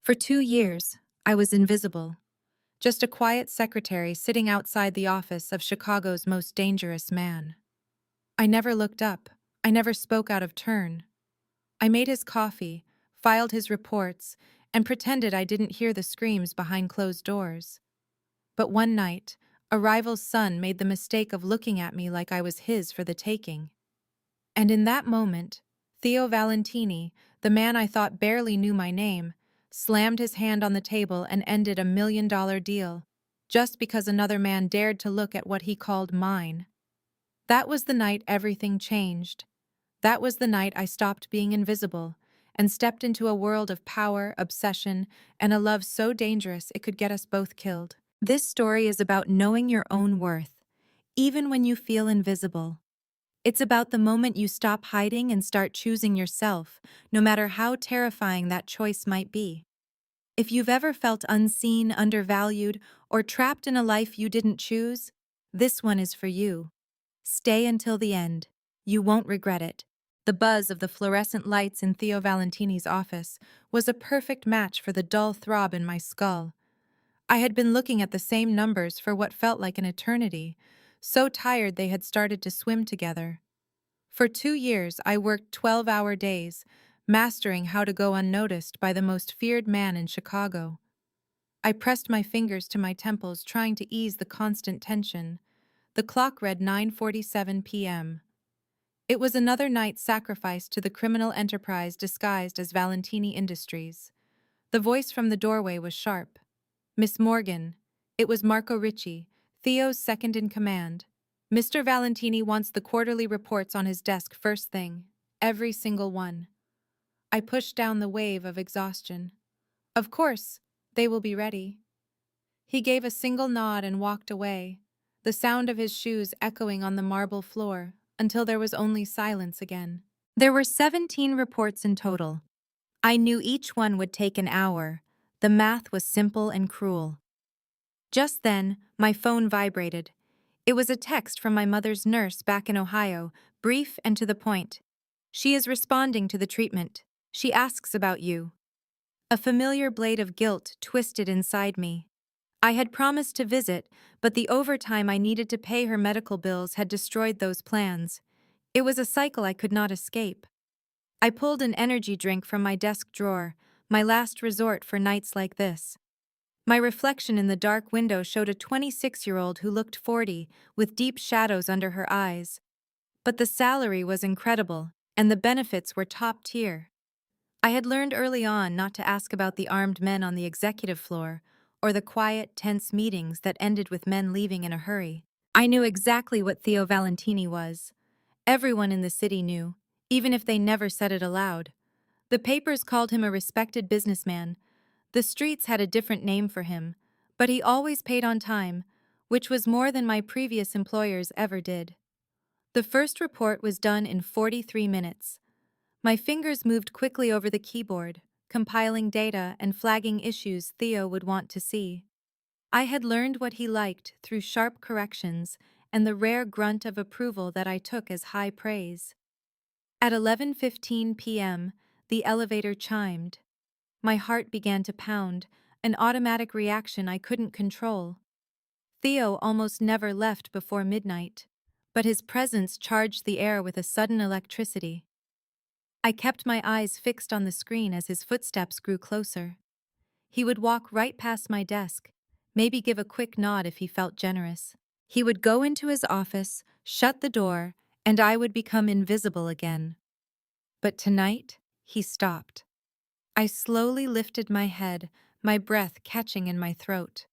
For 2 years, I was invisible, just a quiet secretary sitting outside the office of Chicago's most dangerous man. I never looked up. I never spoke out of turn. I made his coffee, filed his reports, and pretended I didn't hear the screams behind closed doors. But one night, a rival's son made the mistake of looking at me like I was his for the taking. And in that moment, Theo Valentini, the man I thought barely knew my name, slammed his hand on the table and ended a $1 million deal, just because another man dared to look at what he called mine. That was the night everything changed. That was the night I stopped being invisible and stepped into a world of power, obsession, and a love so dangerous it could get us both killed. This story is about knowing your own worth, even when you feel invisible. It's about the moment you stop hiding and start choosing yourself, no matter how terrifying that choice might be. If you've ever felt unseen, undervalued, or trapped in a life you didn't choose, this one is for you. Stay until the end. You won't regret it. The buzz of the fluorescent lights in Theo Valentini's office was a perfect match for the dull throb in my skull. I had been looking at the same numbers for what felt like an eternity, so tired they had started to swim together. For 2 years, I worked 12-hour days, mastering how to go unnoticed by the most feared man in Chicago. I pressed my fingers to my temples, trying to ease the constant tension. The clock read 9:47 p.m. It was another night sacrificed to the criminal enterprise disguised as Valentini Industries. The voice from the doorway was sharp. "Miss Morgan." It was Marco Ricci, Theo's second-in-command. "Mr. Valentini wants the quarterly reports on his desk first thing. Every single one." I pushed down the wave of exhaustion. "Of course, they will be ready." He gave a single nod and walked away, the sound of his shoes echoing on the marble floor, until there was only silence again. There were 17 reports in total. I knew each one would take an hour. The math was simple and cruel. Just then, my phone vibrated. It was a text from my mother's nurse back in Ohio, brief and to the point. "She is responding to the treatment. She asks about you." A familiar blade of guilt twisted inside me. I had promised to visit, but the overtime I needed to pay her medical bills had destroyed those plans. It was a cycle I could not escape. I pulled an energy drink from my desk drawer, my last resort for nights like this. My reflection in the dark window showed a 26-year-old who looked 40, with deep shadows under her eyes. But the salary was incredible, and the benefits were top tier. I had learned early on not to ask about the armed men on the executive floor, or the quiet, tense meetings that ended with men leaving in a hurry. I knew exactly what Theo Valentini was. Everyone in the city knew, even if they never said it aloud. The papers called him a respected businessman. The streets had a different name for him, but he always paid on time, which was more than my previous employers ever did. The first report was done in 43 minutes. My fingers moved quickly over the keyboard, compiling data and flagging issues Theo would want to see. I had learned what he liked through sharp corrections and the rare grunt of approval that I took as high praise. At 11:15 p.m., the elevator chimed. My heart began to pound, an automatic reaction I couldn't control. Theo almost never left before midnight, but his presence charged the air with a sudden electricity. I kept my eyes fixed on the screen as his footsteps grew closer. He would walk right past my desk, maybe give a quick nod if he felt generous. He would go into his office, shut the door, and I would become invisible again. But tonight, he stopped. I slowly lifted my head, my breath catching in my throat.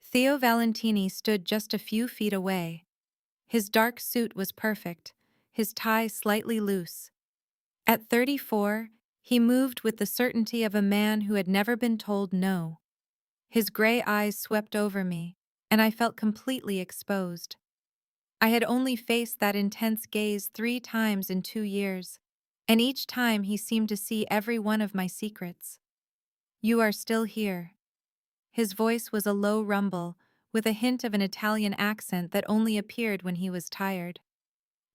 Theo Valentini stood just a few feet away. His dark suit was perfect, his tie slightly loose. At 34, he moved with the certainty of a man who had never been told no. His gray eyes swept over me, and I felt completely exposed. I had only faced that intense gaze 3 times in 2 years, and each time he seemed to see every one of my secrets. "You are still here." His voice was a low rumble, with a hint of an Italian accent that only appeared when he was tired.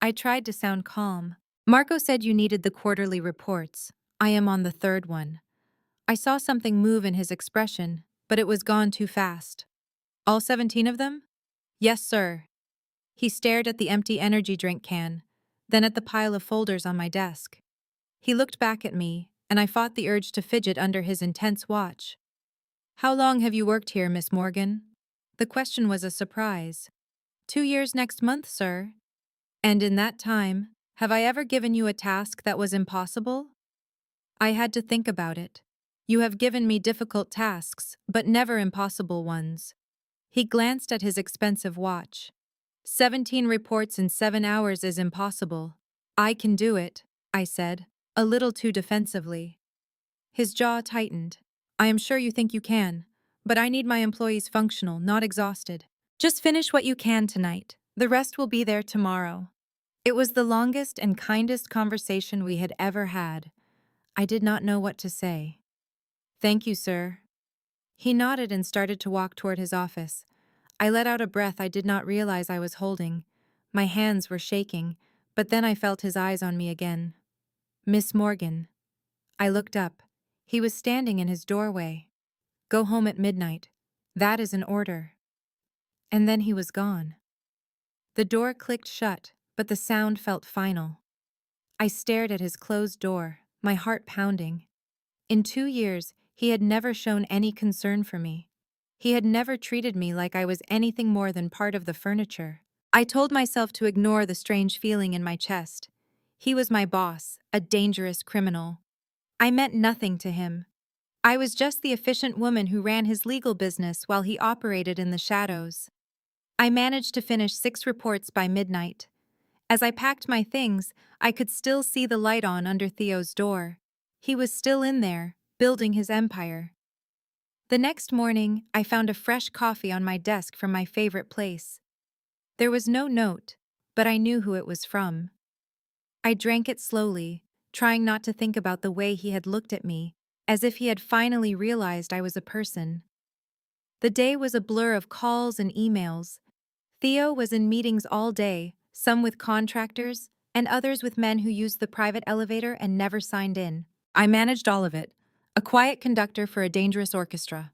I tried to sound calm. "Marco said you needed the quarterly reports. I am on the third one." I saw something move in his expression, but it was gone too fast. All 17 of them? Yes, sir. He stared at the empty energy drink can, then at the pile of folders on my desk. He looked back at me, and I fought the urge to fidget under his intense watch. How long have you worked here, Miss Morgan? The question was a surprise. 2 years next month, sir. And in that time, have I ever given you a task that was impossible? I had to think about it. You have given me difficult tasks, but never impossible ones. He glanced at his expensive watch. 17 reports in 7 hours is impossible. I can do it, I said, a little too defensively. His jaw tightened. I am sure you think you can, but I need my employees functional, not exhausted. Just finish what you can tonight. The rest will be there tomorrow. It was the longest and kindest conversation we had ever had. I did not know what to say. Thank you, sir. He nodded and started to walk toward his office. I let out a breath I did not realize I was holding. My hands were shaking, but then I felt his eyes on me again. Miss Morgan. I looked up. He was standing in his doorway. Go home at midnight. That is an order. And then he was gone. The door clicked shut, but the sound felt final. I stared at his closed door, my heart pounding. In 2 years, he had never shown any concern for me. He had never treated me like I was anything more than part of the furniture. I told myself to ignore the strange feeling in my chest. He was my boss, a dangerous criminal. I meant nothing to him. I was just the efficient woman who ran his legal business while he operated in the shadows. I managed to finish 6 reports by midnight. As I packed my things, I could still see the light on under Theo's door. He was still in there, building his empire. The next morning, I found a fresh coffee on my desk from my favorite place. There was no note, but I knew who it was from. I drank it slowly, trying not to think about the way he had looked at me, as if he had finally realized I was a person. The day was a blur of calls and emails. Theo was in meetings all day, some with contractors, and others with men who used the private elevator and never signed in. I managed all of it, a quiet conductor for a dangerous orchestra.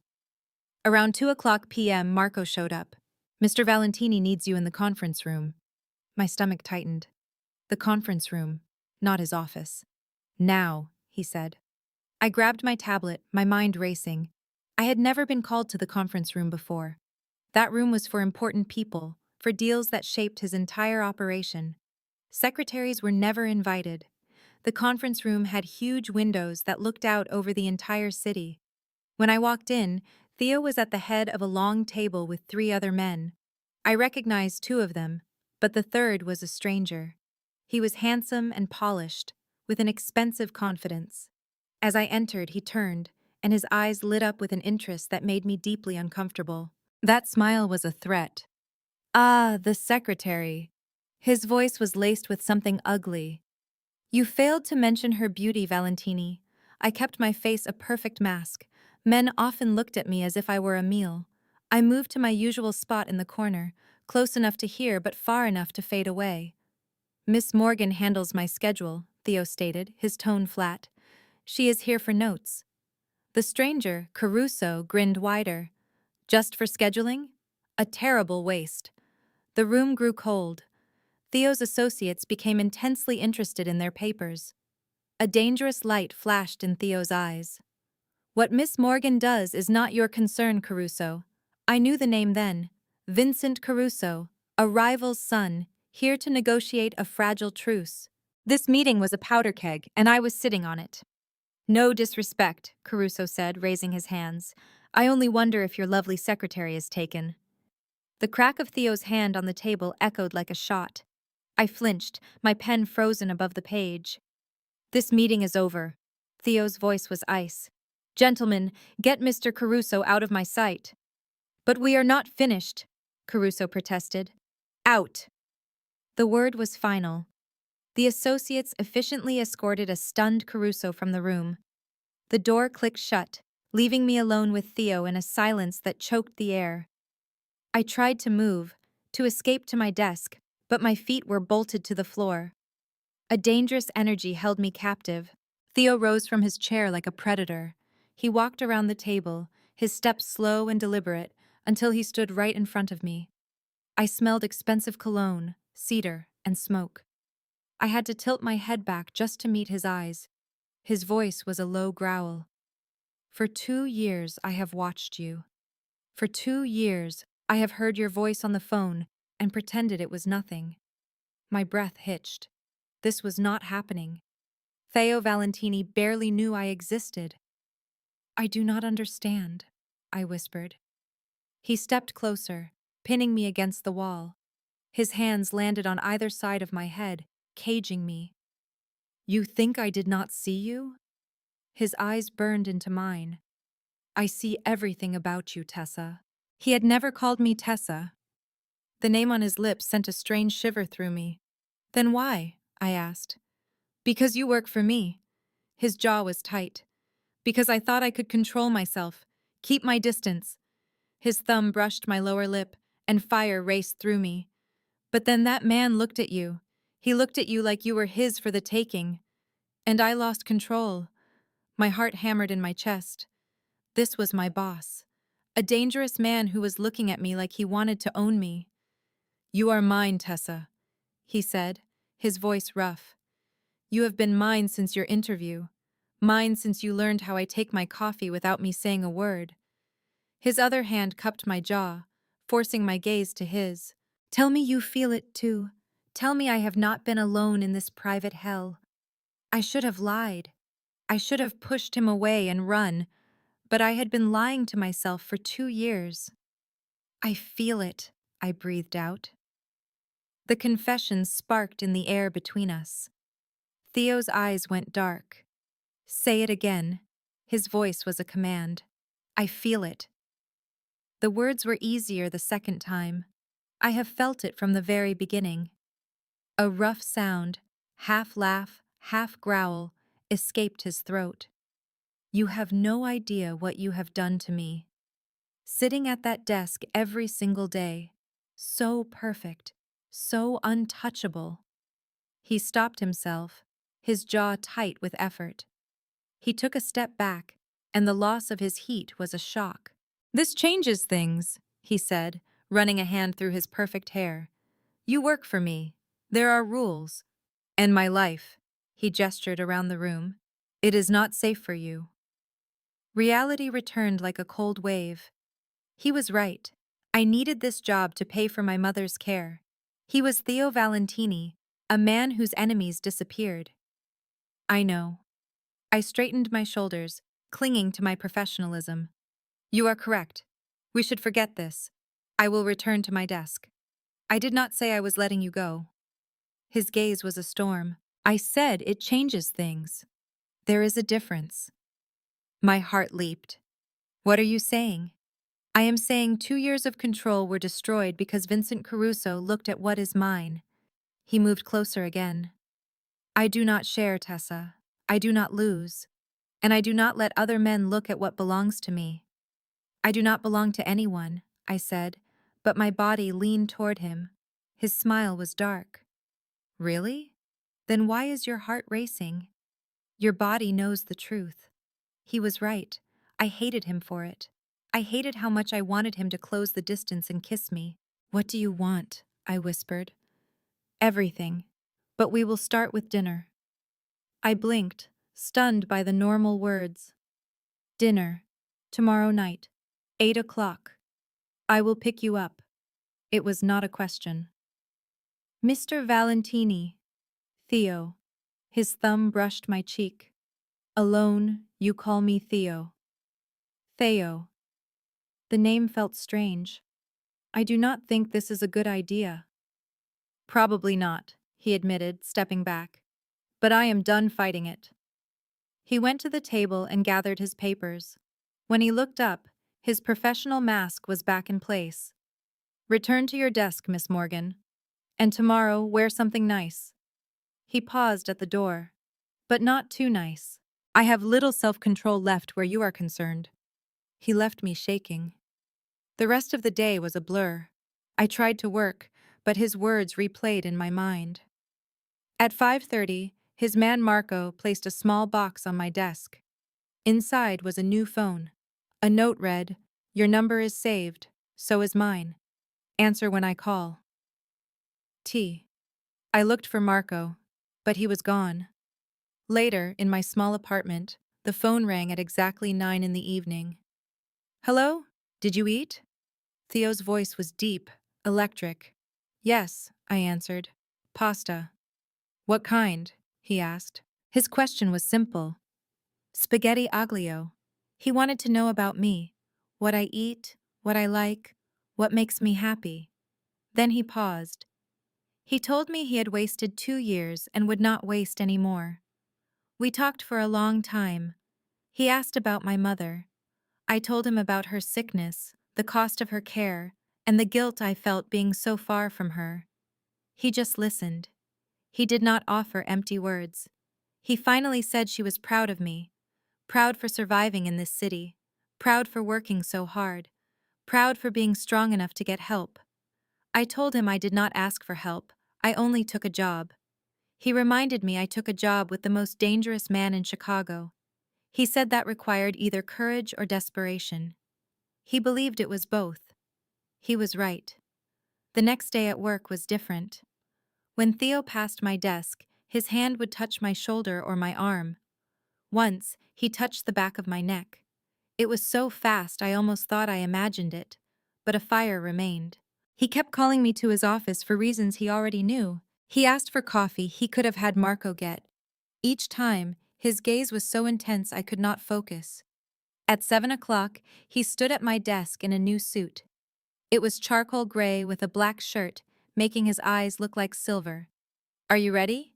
Around 2:00 p.m., Marco showed up. Mr. Valentini needs you in the conference room. My stomach tightened. The conference room, not his office. Now, he said. I grabbed my tablet, my mind racing. I had never been called to the conference room before. That room was for important people, for deals that shaped his entire operation. Secretaries were never invited. The conference room had huge windows that looked out over the entire city. When I walked in, Theo was at the head of a long table with 3 other men. I recognized 2 of them, but the third was a stranger. He was handsome and polished, with an expensive confidence. As I entered, he turned, and his eyes lit up with an interest that made me deeply uncomfortable. That smile was a threat. Ah, the secretary. His voice was laced with something ugly. You failed to mention her beauty, Valentini. I kept my face a perfect mask. Men often looked at me as if I were a meal. I moved to my usual spot in the corner, close enough to hear but far enough to fade away. Miss Morgan handles my schedule, Theo stated, his tone flat. She is here for notes. The stranger, Caruso, grinned wider. Just for scheduling? A terrible waste. The room grew cold. Theo's associates became intensely interested in their papers. A dangerous light flashed in Theo's eyes. What Miss Morgan does is not your concern, Caruso. I knew the name then. Vincent Caruso, a rival's son, here to negotiate a fragile truce. This meeting was a powder keg, and I was sitting on it. No disrespect, Caruso said, raising his hands. I only wonder if your lovely secretary is taken. The crack of Theo's hand on the table echoed like a shot. I flinched, my pen frozen above the page. This meeting is over. Theo's voice was ice. Gentlemen, get Mr. Caruso out of my sight. But we are not finished, Caruso protested. Out. The word was final. The associates efficiently escorted a stunned Caruso from the room. The door clicked shut, leaving me alone with Theo in a silence that choked the air. I tried to move, to escape to my desk, but my feet were bolted to the floor. A dangerous energy held me captive. Theo rose from his chair like a predator. He walked around the table, his steps slow and deliberate, until he stood right in front of me. I smelled expensive cologne, cedar, and smoke. I had to tilt my head back just to meet his eyes. His voice was a low growl. For 2 years I have watched you. For 2 years I have heard your voice on the phone and pretended it was nothing. My breath hitched. This was not happening. Theo Valentini barely knew I existed. I do not understand, I whispered. He stepped closer, pinning me against the wall. His hands landed on either side of my head, caging me. You think I did not see you? His eyes burned into mine. I see everything about you, Tessa. He had never called me Tessa. The name on his lips sent a strange shiver through me. Then why? I asked. Because you work for me. His jaw was tight. Because I thought I could control myself, keep my distance. His thumb brushed my lower lip, and fire raced through me. But then that man looked at you. He looked at you like you were his for the taking. And I lost control. My heart hammered in my chest. This was my boss. A dangerous man who was looking at me like he wanted to own me. You are mine, Tessa, he said, his voice rough. You have been mine since your interview. Mine since you learned how I take my coffee without me saying a word. His other hand cupped my jaw, forcing my gaze to his. Tell me you feel it too. Tell me I have not been alone in this private hell. I should have lied. I should have pushed him away and run, but I had been lying to myself for 2 years. I feel it, I breathed out. The confession sparked in the air between us. Theo's eyes went dark. Say it again. His voice was a command. I feel it. The words were easier the second time. I have felt it from the very beginning. A rough sound, half laugh, half growl, escaped his throat. You have no idea what you have done to me. Sitting at that desk every single day. So perfect, so untouchable. He stopped himself, his jaw tight with effort. He took a step back, and the loss of his heat was a shock. This changes things, he said, running a hand through his perfect hair. You work for me. There are rules. And my life, he gestured around the room. It is not safe for you. Reality returned like a cold wave. He was right. I needed this job to pay for my mother's care. He was Theo Valentini, a man whose enemies disappeared. I know. I straightened my shoulders, clinging to my professionalism. You are correct. We should forget this. I will return to my desk. I did not say I was letting you go. His gaze was a storm. I said it changes things. There is a difference. My heart leaped. What are you saying? I am saying 2 years of control were destroyed because Vincent Caruso looked at what is mine. He moved closer again. I do not share, Tessa. I do not lose. And I do not let other men look at what belongs to me. I do not belong to anyone, I said, but my body leaned toward him. His smile was dark. Really? Then why is your heart racing? Your body knows the truth. He was right. I hated him for it. I hated how much I wanted him to close the distance and kiss me. What do you want? I whispered. Everything. But we will start with dinner. I blinked, stunned by the normal words. Dinner. Tomorrow night. 8 o'clock. I will pick you up. It was not a question. Mr. Valentini. Theo. His thumb brushed my cheek. Alone, you call me Theo. Theo. The name felt strange. I do not think this is a good idea. Probably not, he admitted, stepping back. But I am done fighting it. He went to the table and gathered his papers. When he looked up, his professional mask was back in place. Return to your desk, Miss Morgan. And tomorrow, wear something nice. He paused at the door. But not too nice. I have little self-control left where you are concerned. He left me shaking. The rest of the day was a blur. I tried to work, but his words replayed in my mind. At 5:30, his man Marco placed a small box on my desk. Inside was a new phone. A note read, "Your number is saved, so is mine. Answer when I call." T. I looked for Marco, but he was gone. Later, in my small apartment, the phone rang at exactly 9 in the evening. "Hello? Did you eat?" Theo's voice was deep, electric. "Yes," I answered. "Pasta." "What kind?" he asked. His question was simple. "Spaghetti aglio." He wanted to know about me, what I eat, what I like, what makes me happy. Then he paused. He told me he had wasted 2 years and would not waste any more. We talked for a long time. He asked about my mother. I told him about her sickness, the cost of her care, and the guilt I felt being so far from her. He just listened. He did not offer empty words. He finally said she was proud of me, proud for surviving in this city, proud for working so hard, proud for being strong enough to get help. I told him I did not ask for help, I only took a job. He reminded me I took a job with the most dangerous man in Chicago. He said that required either courage or desperation. He believed it was both. He was right. The next day at work was different. When Theo passed my desk, his hand would touch my shoulder or my arm. Once, he touched the back of my neck. It was so fast I almost thought I imagined it, but a fire remained. He kept calling me to his office for reasons he already knew. He asked for coffee he could have had Marco get. Each time, his gaze was so intense I could not focus. At 7 o'clock, he stood at my desk in a new suit. It was charcoal gray with a black shirt, making his eyes look like silver. "Are you ready?"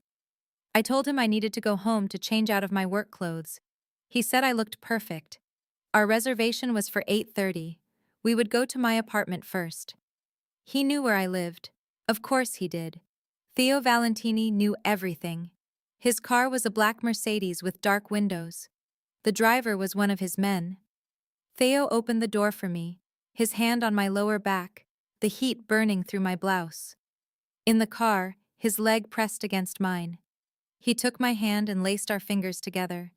I told him I needed to go home to change out of my work clothes. He said I looked perfect. Our reservation was for 8:30. We would go to my apartment first. He knew where I lived. Of course he did. Theo Valentini knew everything. His car was a black Mercedes with dark windows. The driver was one of his men. Theo opened the door for me, his hand on my lower back, the heat burning through my blouse. In the car, his leg pressed against mine. He took my hand and laced our fingers together.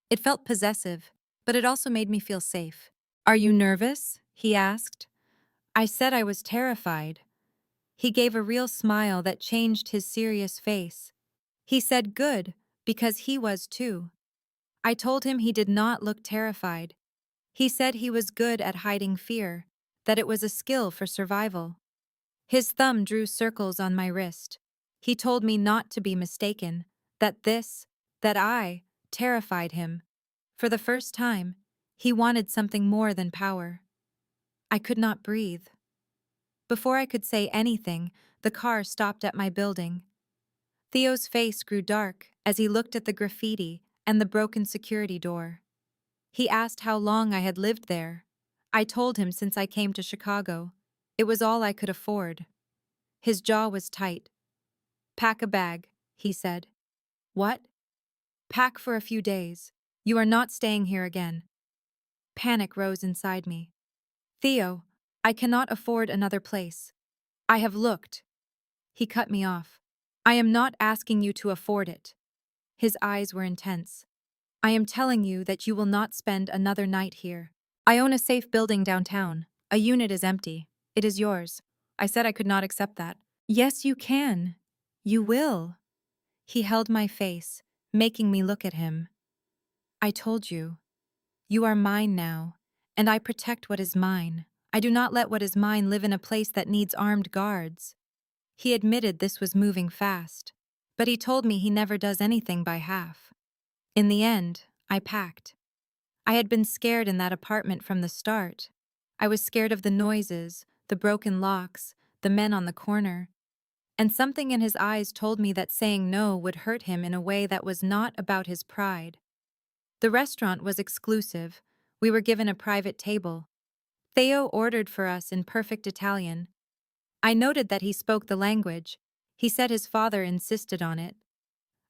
It felt possessive, but it also made me feel safe. "Are you nervous?" he asked. I said I was terrified. He gave a real smile that changed his serious face. He said good, because he was too. I told him he did not look terrified. He said he was good at hiding fear, that it was a skill for survival. His thumb drew circles on my wrist. He told me not to be mistaken, that I, terrified him. For the first time, he wanted something more than power. I could not breathe. Before I could say anything, the car stopped at my building. Theo's face grew dark as he looked at the graffiti and the broken security door. He asked how long I had lived there. I told him since I came to Chicago. It was all I could afford. His jaw was tight. "Pack a bag," he said. "What?" "Pack for a few days. You are not staying here again." Panic rose inside me. "Theo, I cannot afford another place. I have looked." He cut me off. "I am not asking you to afford it." His eyes were intense. "I am telling you that you will not spend another night here. I own a safe building downtown. A unit is empty. It is yours." I said I could not accept that. "Yes, you can. You will." He held my face, making me look at him. "I told you. You are mine now, and I protect what is mine. I do not let what is mine live in a place that needs armed guards." He admitted this was moving fast, but he told me he never does anything by half. In the end, I packed. I had been scared in that apartment from the start. I was scared of the noises, the broken locks, the men on the corner. And something in his eyes told me that saying no would hurt him in a way that was not about his pride. The restaurant was exclusive. We were given a private table. Theo ordered for us in perfect Italian. I noted that he spoke the language. He said his father insisted on it.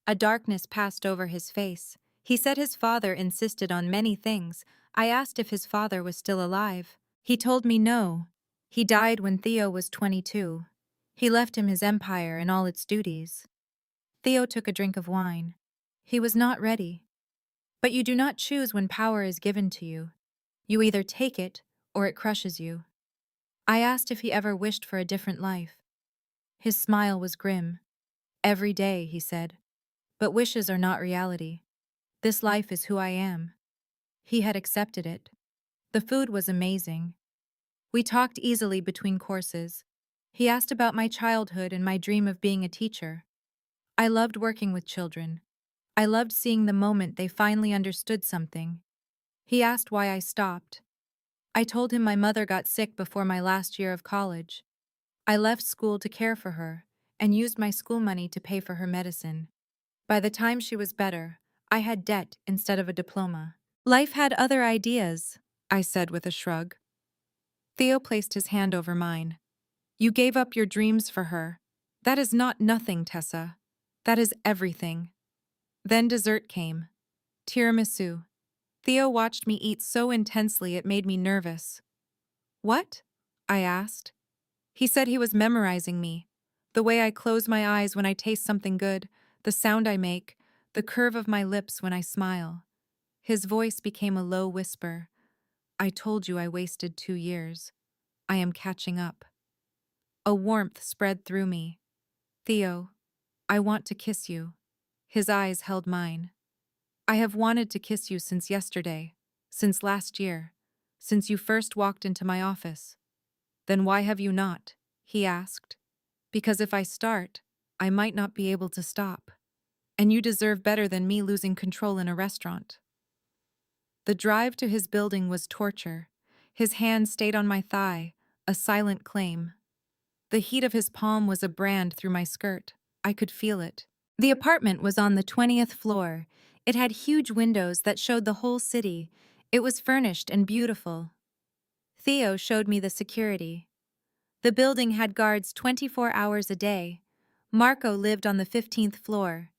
A darkness passed over his face. He said his father insisted on many things. I asked if his father was still alive. He told me no. He died when Theo was 22. He left him his empire and all its duties. Theo took a drink of wine. He was not ready. But you do not choose when power is given to you. You either take it or it crushes you. I asked if he ever wished for a different life. His smile was grim. Every day, he said. But wishes are not reality. This life is who I am. He had accepted it. The food was amazing. We talked easily between courses. He asked about my childhood and my dream of being a teacher. I loved working with children. I loved seeing the moment they finally understood something. He asked why I stopped. I told him my mother got sick before my last year of college. I left school to care for her and used my school money to pay for her medicine. By the time she was better, I had debt instead of a diploma. Life had other ideas, I said with a shrug. Theo placed his hand over mine. You gave up your dreams for her. That is not nothing, Tessa. That is everything. Then dessert came. Tiramisu. Theo watched me eat so intensely it made me nervous. What? I asked. He said he was memorizing me. The way I close my eyes when I taste something good, the sound I make, the curve of my lips when I smile. His voice became a low whisper. I told you I wasted 2 years. I am catching up. A warmth spread through me. Theo, I want to kiss you. His eyes held mine. I have wanted to kiss you since yesterday, since last year, since you first walked into my office. Then why have you not? He asked. Because if I start, I might not be able to stop. And you deserve better than me losing control in a restaurant. The drive to his building was torture. His hand stayed on my thigh, a silent claim. The heat of his palm was a brand through my skirt. I could feel it. The apartment was on the 20th floor. It had huge windows that showed the whole city. It was furnished and beautiful. Theo showed me the security. The building had guards 24 hours a day. Marco lived on the 15th floor.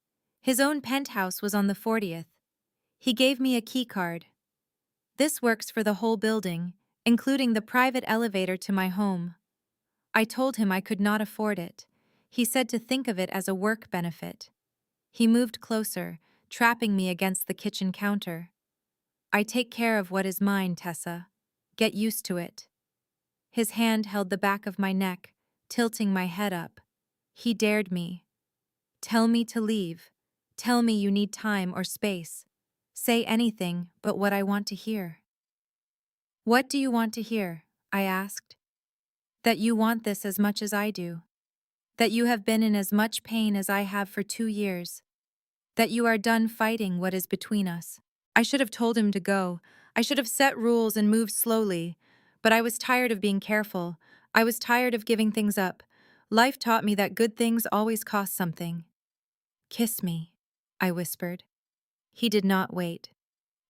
His own penthouse was on the 40th. He gave me a key card. This works for the whole building, including the private elevator to my home. I told him I could not afford it. He said to think of it as a work benefit. He moved closer, trapping me against the kitchen counter. I take care of what is mine, Tessa. Get used to it. His hand held the back of my neck, tilting my head up. He dared me. Tell me to leave. Tell me you need time or space. Say anything but what I want to hear. What do you want to hear? I asked. That you want this as much as I do. That you have been in as much pain as I have for 2 years. That you are done fighting what is between us. I should have told him to go. I should have set rules and moved slowly. But I was tired of being careful. I was tired of giving things up. Life taught me that good things always cost something. Kiss me, I whispered. He did not wait.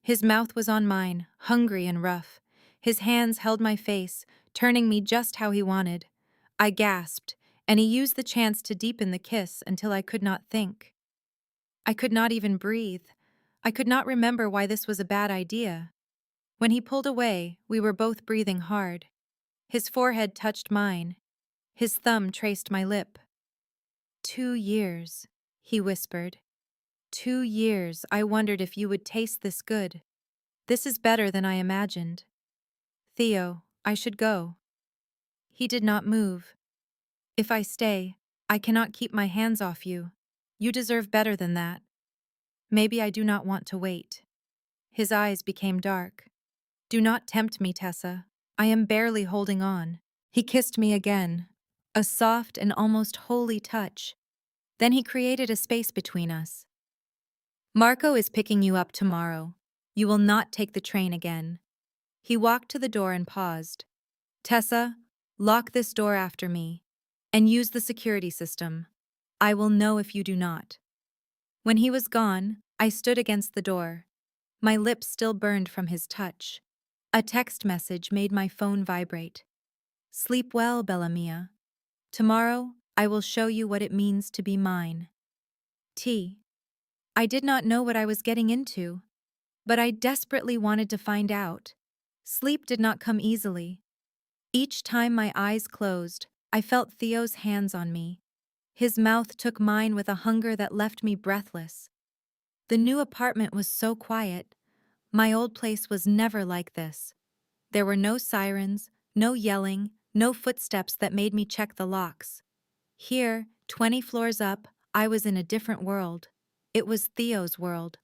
His mouth was on mine, hungry and rough. His hands held my face, turning me just how he wanted. I gasped, and he used the chance to deepen the kiss until I could not think. I could not even breathe. I could not remember why this was a bad idea. When he pulled away, we were both breathing hard. His forehead touched mine. His thumb traced my lip. 2 years, he whispered. 2 years, I wondered if you would taste this good. This is better than I imagined. Theo, I should go. He did not move. If I stay, I cannot keep my hands off you. You deserve better than that. Maybe I do not want to wait. His eyes became dark. Do not tempt me, Tessa. I am barely holding on. He kissed me again, a soft and almost holy touch. Then he created a space between us. Marco is picking you up tomorrow. You will not take the train again. He walked to the door and paused. Tessa, lock this door after me, and use the security system. I will know if you do not. When he was gone, I stood against the door. My lips still burned from his touch. A text message made my phone vibrate. Sleep well, Bella Mia. Tomorrow, I will show you what it means to be mine. T. I did not know what I was getting into, but I desperately wanted to find out. Sleep did not come easily. Each time my eyes closed, I felt Theo's hands on me. His mouth took mine with a hunger that left me breathless. The new apartment was so quiet. My old place was never like this. There were no sirens, no yelling, no footsteps that made me check the locks. Here, 20 floors up, I was in a different world. It was Theo's world.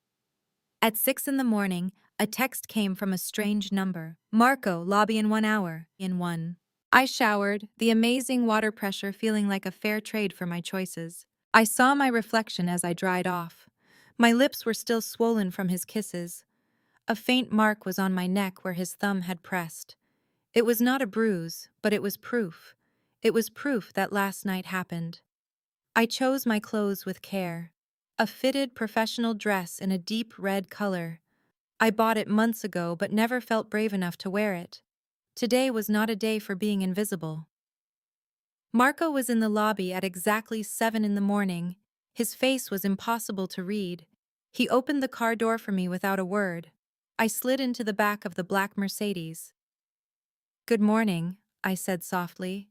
At 6 in the morning, a text came from a strange number. Marco, lobby in 1 hour. In one. I showered, the amazing water pressure feeling like a fair trade for my choices. I saw my reflection as I dried off. My lips were still swollen from his kisses. A faint mark was on my neck where his thumb had pressed. It was not a bruise, but it was proof. It was proof that last night happened. I chose my clothes with care. A fitted professional dress in a deep red color. I bought it months ago but never felt brave enough to wear it. Today was not a day for being invisible. Marco was in the lobby at exactly 7 in the morning. His face was impossible to read. He opened the car door for me without a word. I slid into the back of the black Mercedes. "Good morning," I said softly.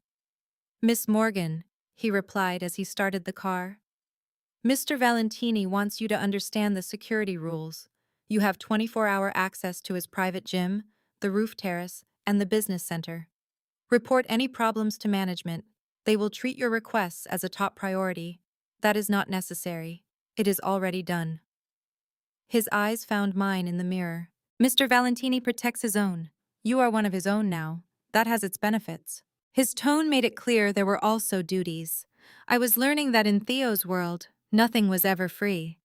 "Miss Morgan," he replied as he started the car. "Mr. Valentini wants you to understand the security rules. You have 24-hour access to his private gym, the roof terrace, and the business center. Report any problems to management. They will treat your requests as a top priority. That is not necessary. It is already done." His eyes found mine in the mirror. "Mr. Valentini protects his own. You are one of his own now. That has its benefits." His tone made it clear there were also duties. I was learning that in Theo's world, nothing was ever free.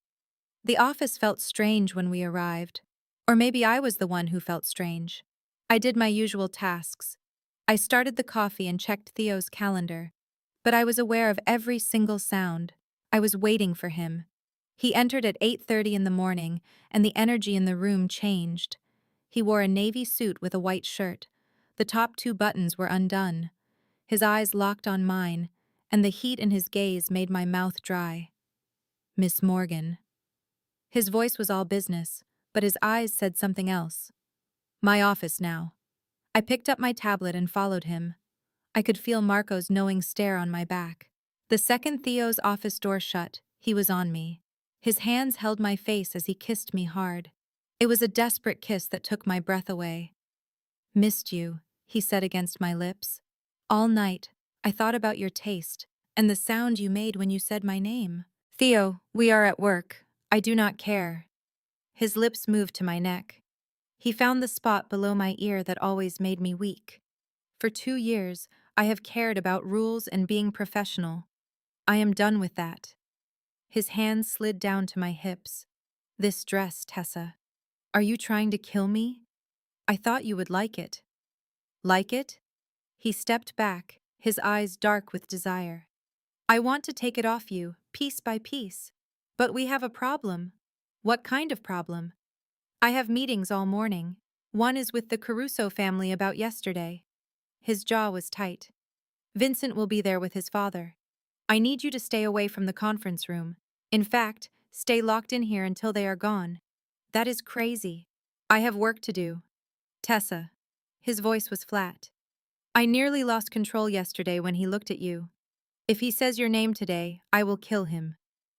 The office felt strange when we arrived. Or maybe I was the one who felt strange. I did my usual tasks. I started the coffee and checked Theo's calendar. But I was aware of every single sound. I was waiting for him. He entered at 8:30 in the morning, and the energy in the room changed. He wore a navy suit with a white shirt. The top 2 buttons were undone. His eyes locked on mine, and the heat in his gaze made my mouth dry. "Miss Morgan." His voice was all business, but his eyes said something else. "My office now." I picked up my tablet and followed him. I could feel Marco's knowing stare on my back. The second Theo's office door shut, he was on me. His hands held my face as he kissed me hard. It was a desperate kiss that took my breath away. "Missed you," he said against my lips. "All night, I thought about your taste, and the sound you made when you said my name." "Theo, we are at work. I do not care." His lips moved to my neck. He found the spot below my ear that always made me weak. For 2 years, I have cared about rules and being professional. I am done with that. His hands slid down to my hips. "This dress, Tessa. Are you trying to kill me? I thought you would like it." "Like it?" He stepped back, his eyes dark with desire. "I want to take it off you, piece by piece. But we have a problem." "What kind of problem?" "I have meetings all morning. One is with the Caruso family about yesterday." His jaw was tight. "Vincent will be there with his father. I need you to stay away from the conference room. In fact, stay locked in here until they are gone." "That is crazy. I have work to do." "Tessa." His voice was flat. "I nearly lost control yesterday when he looked at you. If he says your name today, I will kill him.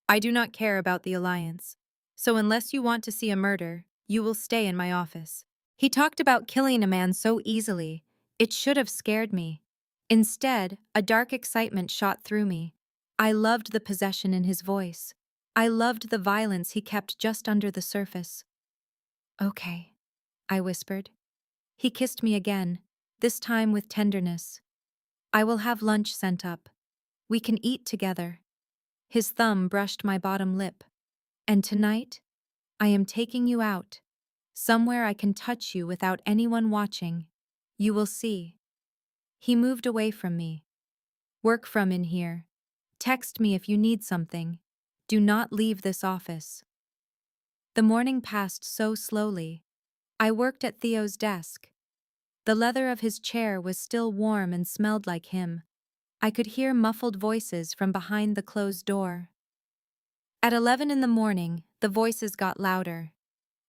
I do not care about the alliance. So unless you want to see a murder, you will stay in my office." He talked about killing a man so easily. It should have scared me. Instead, a dark excitement shot through me. I loved the possession in his voice. I loved the violence he kept just under the surface. "Okay," I whispered. He kissed me again, this time with tenderness. "I will have lunch sent up. We can eat together." His thumb brushed my bottom lip. "And tonight, I am taking you out. Somewhere I can touch you without anyone watching. You will see." He moved away from me. "Work from in here. Text me if you need something. Do not leave this office." The morning passed so slowly. I worked at Theo's desk. The leather of his chair was still warm and smelled like him. I could hear muffled voices from behind the closed door. At 11 in the morning, the voices got louder.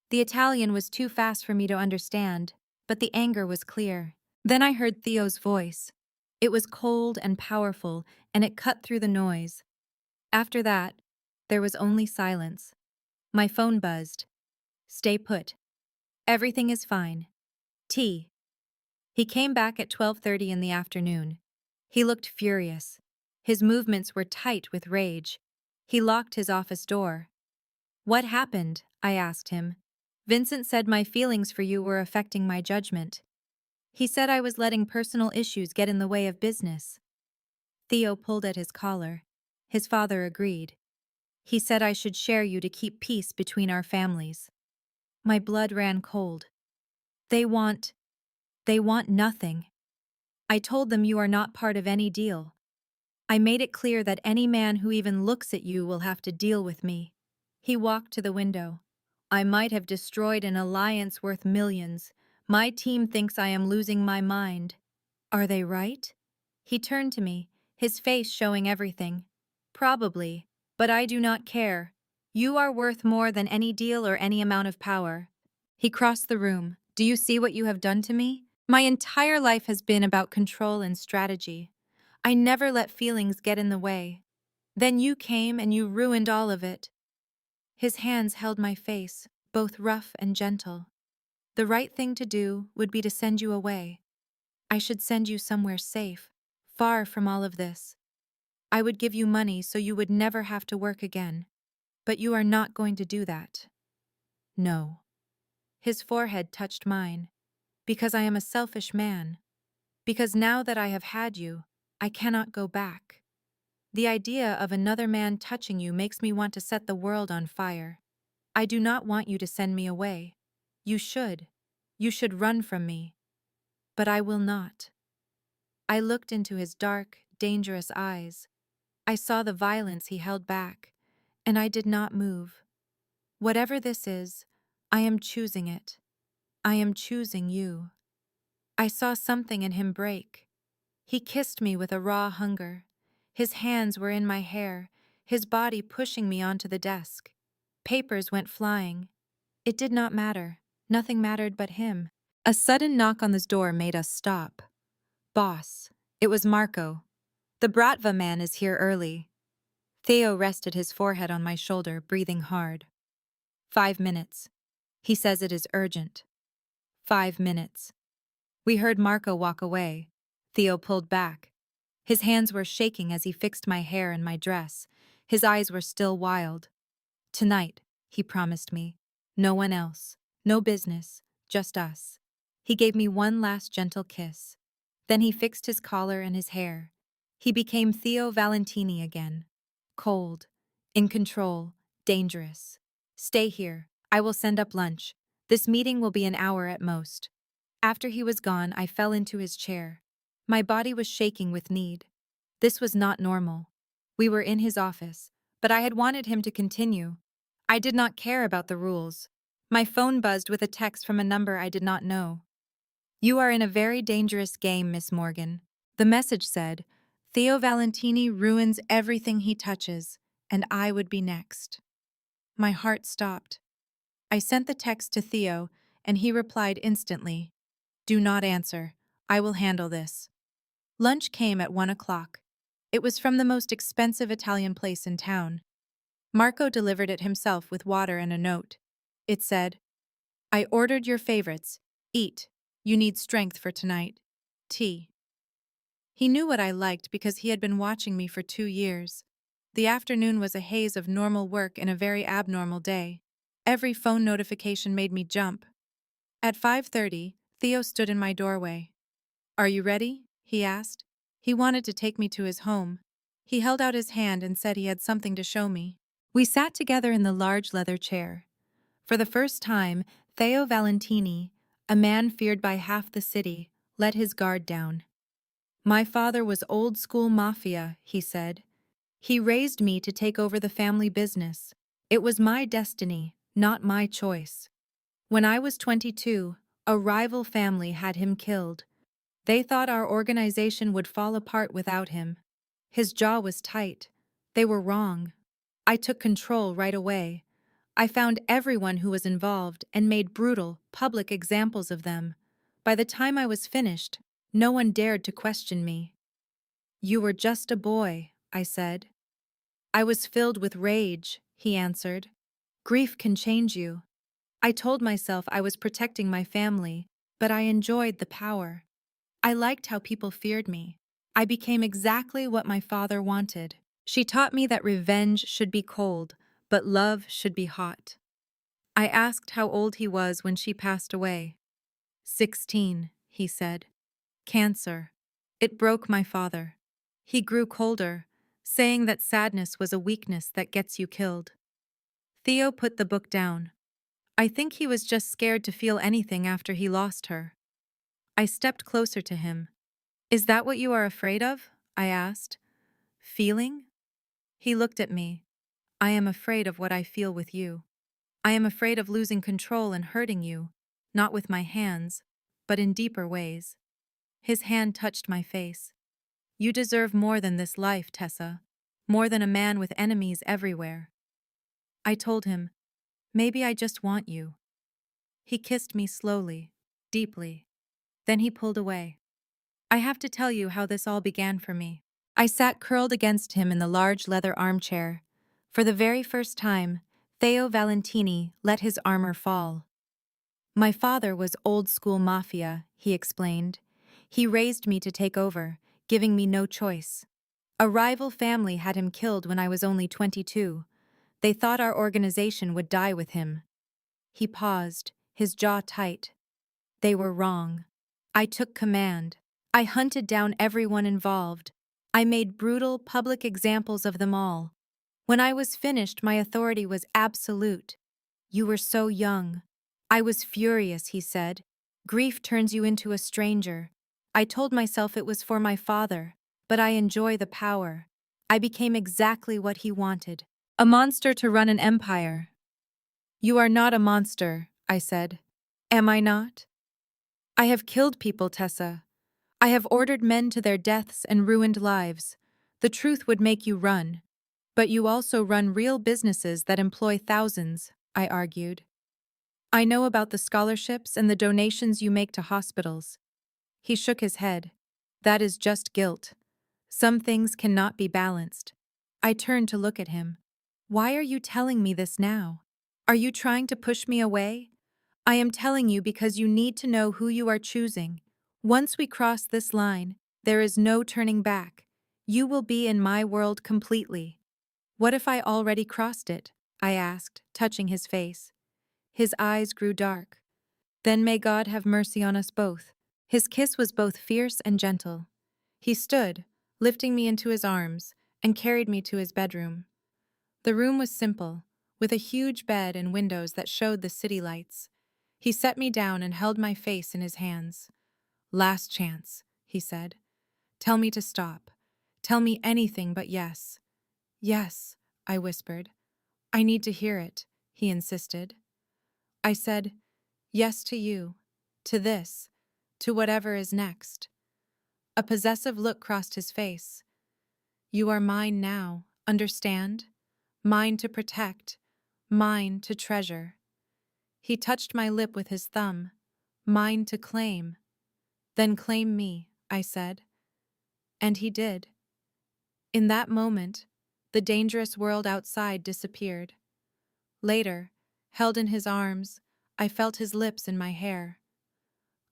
The Italian was too fast for me to understand, but the anger was clear. Then I heard Theo's voice. It was cold and powerful, and it cut through the noise. After that, there was only silence. My phone buzzed. Stay put. Everything is fine. T. He came back at 12:30 in the afternoon. He looked furious. His movements were tight with rage. He locked his office door. What happened? I asked him. Vincent said my feelings for you were affecting my judgment. He said I was letting personal issues get in the way of business. Theo pulled at his collar. His father agreed. He said I should share you to keep peace between our families. My blood ran cold. They want nothing. I told them you are not part of any deal. I made it clear that any man who even looks at you will have to deal with me. He walked to the window. I might have destroyed an alliance worth millions. My team thinks I am losing my mind. Are they right? He turned to me, his face showing everything. Probably, but I do not care. You are worth more than any deal or any amount of power. He crossed the room. Do you see what you have done to me? My entire life has been about control and strategy. I never let feelings get in the way. Then you came and you ruined all of it. His hands held my face, both rough and gentle. The right thing to do would be to send you away. I should send you somewhere safe, far from all of this. I would give you money so you would never have to work again. But you are not going to do that. No. His forehead touched mine. Because I am a selfish man. Because now that I have had you, I cannot go back. The idea of another man touching you makes me want to set the world on fire. I do not want you to send me away. You should. You should run from me. But I will not. I looked into his dark, dangerous eyes. I saw the violence he held back, and I did not move. Whatever this is, I am choosing it. I am choosing you. I saw something in him break. He kissed me with a raw hunger. His hands were in my hair, his body pushing me onto the desk. Papers went flying. It did not matter. Nothing mattered but him. A sudden knock on the door made us stop. Boss. It was Marco. The Bratva man is here early. Theo rested his forehead on my shoulder, breathing hard. 5 minutes. He says it is urgent. 5 minutes. We heard Marco walk away. Theo pulled back. His hands were shaking as he fixed my hair and my dress. His eyes were still wild. Tonight, he promised me. No one else. No business. Just us. He gave me one last gentle kiss. Then he fixed his collar and his hair. He became Theo Valentini again. Cold. In control. Dangerous. Stay here. I will send up lunch. This meeting will be an hour at most. After he was gone, I fell into his chair. My body was shaking with need. This was not normal. We were in his office, but I had wanted him to continue. I did not care about the rules. My phone buzzed with a text from a number I did not know. You are in a very dangerous game, Miss Morgan. The message said, Theo Valentini ruins everything he touches, and I would be next. My heart stopped. I sent the text to Theo, and he replied instantly. Do not answer. I will handle this. Lunch came at 1 o'clock. It was from the most expensive Italian place in town. Marco delivered it himself with water and a note. It said, I ordered your favorites. Eat. You need strength for tonight. Tea. He knew what I liked because he had been watching me for 2 years. The afternoon was a haze of normal work and a very abnormal day. Every phone notification made me jump. At 5:30, Theo stood in my doorway. Are you ready? He asked. He wanted to take me to his home. He held out his hand and said he had something to show me. We sat together in the large leather chair. For the first time, Theo Valentini, a man feared by half the city, let his guard down. My father was old-school Mafia, he said. He raised me to take over the family business. It was my destiny, not my choice. When I was 22, a rival family had him killed. They thought our organization would fall apart without him. His jaw was tight. They were wrong. I took control right away. I found everyone who was involved and made brutal, public examples of them. By the time I was finished, no one dared to question me. You were just a boy, I said. I was filled with rage, he answered. Grief can change you. I told myself I was protecting my family, but I enjoyed the power. I liked how people feared me. I became exactly what my father wanted. She taught me that revenge should be cold, but love should be hot. I asked how old he was when she passed away. 16, he said. Cancer. It broke my father. He grew colder, saying that sadness was a weakness that gets you killed. Theo put the book down. I think he was just scared to feel anything after he lost her. I stepped closer to him. Is that what you are afraid of? I asked. Feeling? He looked at me. I am afraid of what I feel with you. I am afraid of losing control and hurting you, not with my hands, but in deeper ways. His hand touched my face. You deserve more than this life, Tessa. More than a man with enemies everywhere. I told him, maybe I just want you. He kissed me slowly, deeply. Then he pulled away. I have to tell you how this all began for me. I sat curled against him in the large leather armchair. For the very first time, Theo Valentini let his armor fall. My father was old-school Mafia, he explained. He raised me to take over, giving me no choice. A rival family had him killed when I was only 22. They thought our organization would die with him. He paused, his jaw tight. They were wrong. I took command. I hunted down everyone involved. I made brutal, public examples of them all. When I was finished, my authority was absolute. You were so young. I was furious, he said. Grief turns you into a stranger. I told myself it was for my father, but I enjoy the power. I became exactly what he wanted. A monster to run an empire. You are not a monster, I said. Am I not? I have killed people, Tessa. I have ordered men to their deaths and ruined lives. The truth would make you run. But you also run real businesses that employ thousands, I argued. I know about the scholarships and the donations you make to hospitals. He shook his head. That is just guilt. Some things cannot be balanced. I turned to look at him. Why are you telling me this now? Are you trying to push me away? I am telling you because you need to know who you are choosing. Once we cross this line, there is no turning back. You will be in my world completely. What if I already crossed it? I asked, touching his face. His eyes grew dark. Then may God have mercy on us both. His kiss was both fierce and gentle. He stood, lifting me into his arms, and carried me to his bedroom. The room was simple, with a huge bed and windows that showed the city lights. He set me down and held my face in his hands. Last chance, he said. Tell me to stop. Tell me anything but yes. Yes, I whispered. I need to hear it, he insisted. I said, yes to you, to this, to whatever is next. A possessive look crossed his face. You are mine now, understand? Mine to protect, mine to treasure. He touched my lip with his thumb. Mine to claim. Then claim me, I said. And he did. In that moment, the dangerous world outside disappeared. Later, held in his arms, I felt his lips in my hair.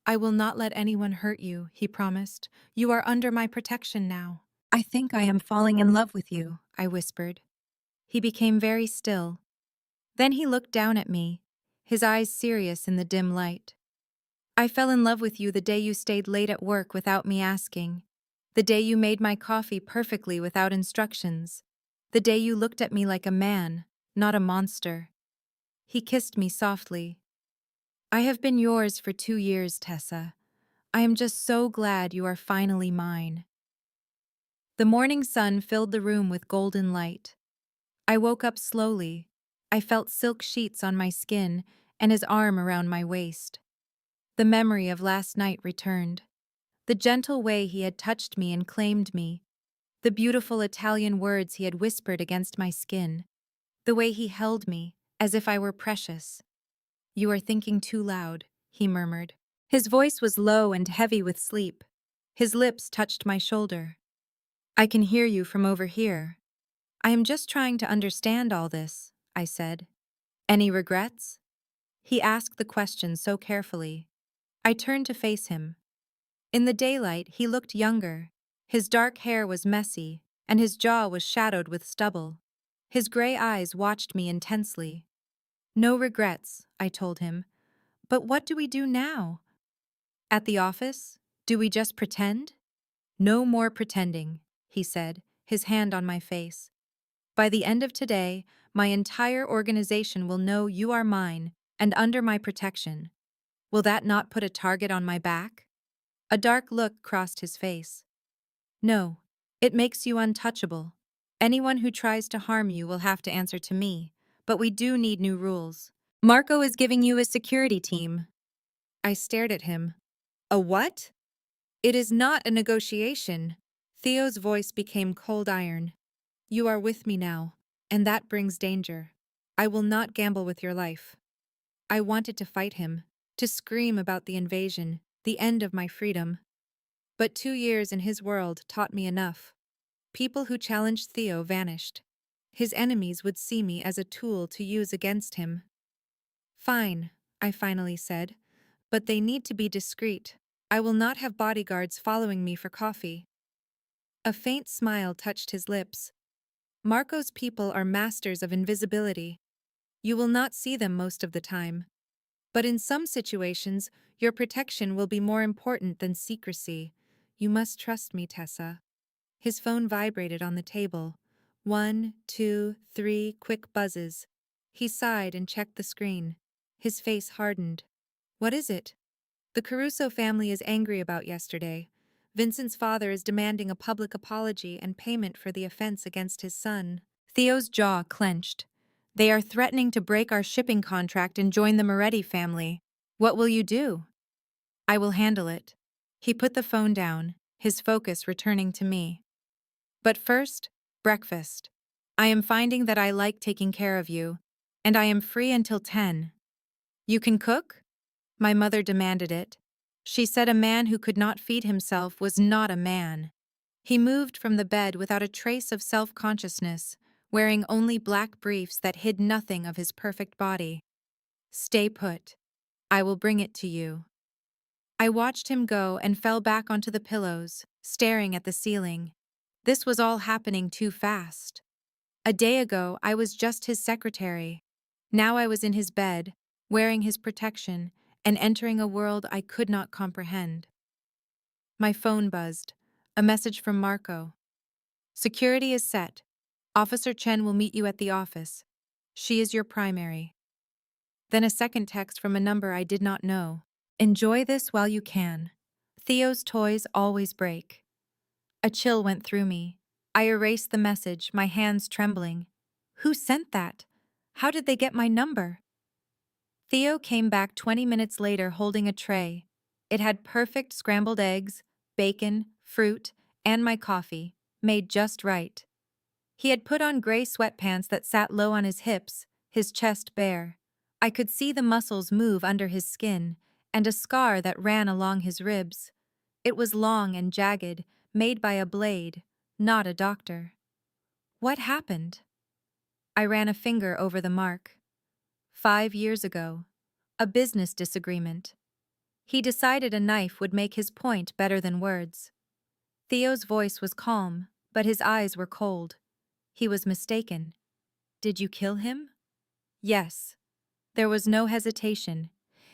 I will not let anyone hurt you, he promised. You are under my protection now. I think I am falling in love with you, I whispered. He became very still. Then he looked down at me, his eyes serious in the dim light. I fell in love with you the day you stayed late at work without me asking. The day you made my coffee perfectly without instructions. The day you looked at me like a man, not a monster. He kissed me softly. I have been yours for 2 years, Tessa. I am just so glad you are finally mine. The morning sun filled the room with golden light. I woke up slowly. I felt silk sheets on my skin and his arm around my waist. The memory of last night returned. The gentle way he had touched me and claimed me. The beautiful Italian words he had whispered against my skin. The way he held me, as if I were precious. You are thinking too loud, he murmured. His voice was low and heavy with sleep. His lips touched my shoulder. I can hear you from over here. I am just trying to understand all this, I said. Any regrets? He asked the question so carefully. I turned to face him. In the daylight, he looked younger. His dark hair was messy, and his jaw was shadowed with stubble. His gray eyes watched me intensely. No regrets, I told him. But what do we do now? At the office? Do we just pretend? No more pretending, he said, his hand on my face. By the end of today, my entire organization will know you are mine and under my protection. Will that not put a target on my back? A dark look crossed his face. No, it makes you untouchable. Anyone who tries to harm you will have to answer to me, but we do need new rules. Marco is giving you a security team. I stared at him. A what? It is not a negotiation. Theo's voice became cold iron. You are with me now, and that brings danger. I will not gamble with your life. I wanted to fight him, to scream about the invasion, the end of my freedom. But 2 years in his world taught me enough. People who challenged Theo vanished. His enemies would see me as a tool to use against him. Fine, I finally said, but they need to be discreet. I will not have bodyguards following me for coffee. A faint smile touched his lips. Marco's people are masters of invisibility. You will not see them most of the time. But in some situations, your protection will be more important than secrecy. You must trust me, Tessa. His phone vibrated on the table. 1, 2, 3 quick buzzes. He sighed and checked the screen. His face hardened. What is it? The Caruso family is angry about yesterday. Vincent's father is demanding a public apology and payment for the offense against his son. Theo's jaw clenched. They are threatening to break our shipping contract and join the Moretti family. What will you do? I will handle it. He put the phone down, his focus returning to me. But first, breakfast. I am finding that I like taking care of you, and I am free until 10. You can cook? My mother demanded it. She said a man who could not feed himself was not a man. He moved from the bed without a trace of self-consciousness, wearing only black briefs that hid nothing of his perfect body. Stay put. I will bring it to you. I watched him go and fell back onto the pillows, staring at the ceiling. This was all happening too fast. A day ago, I was just his secretary. Now I was in his bed, wearing his protection, and entering a world I could not comprehend. My phone buzzed. A message from Marco. Security is set. Officer Chen will meet you at the office. She is your primary. Then a second text from a number I did not know. Enjoy this while you can. Theo's toys always break. A chill went through me. I erased the message, my hands trembling. Who sent that? How did they get my number? Theo came back 20 minutes later holding a tray. It had perfect scrambled eggs, bacon, fruit, and my coffee, made just right. He had put on gray sweatpants that sat low on his hips, his chest bare. I could see the muscles move under his skin, and a scar that ran along his ribs. It was long and jagged, made by a blade, not a doctor. What happened? I ran a finger over the mark. 5 years ago. A business disagreement. He decided a knife would make his point better than words. Theo's voice was calm, but his eyes were cold. He was mistaken. Did you kill him? Yes. There was no hesitation.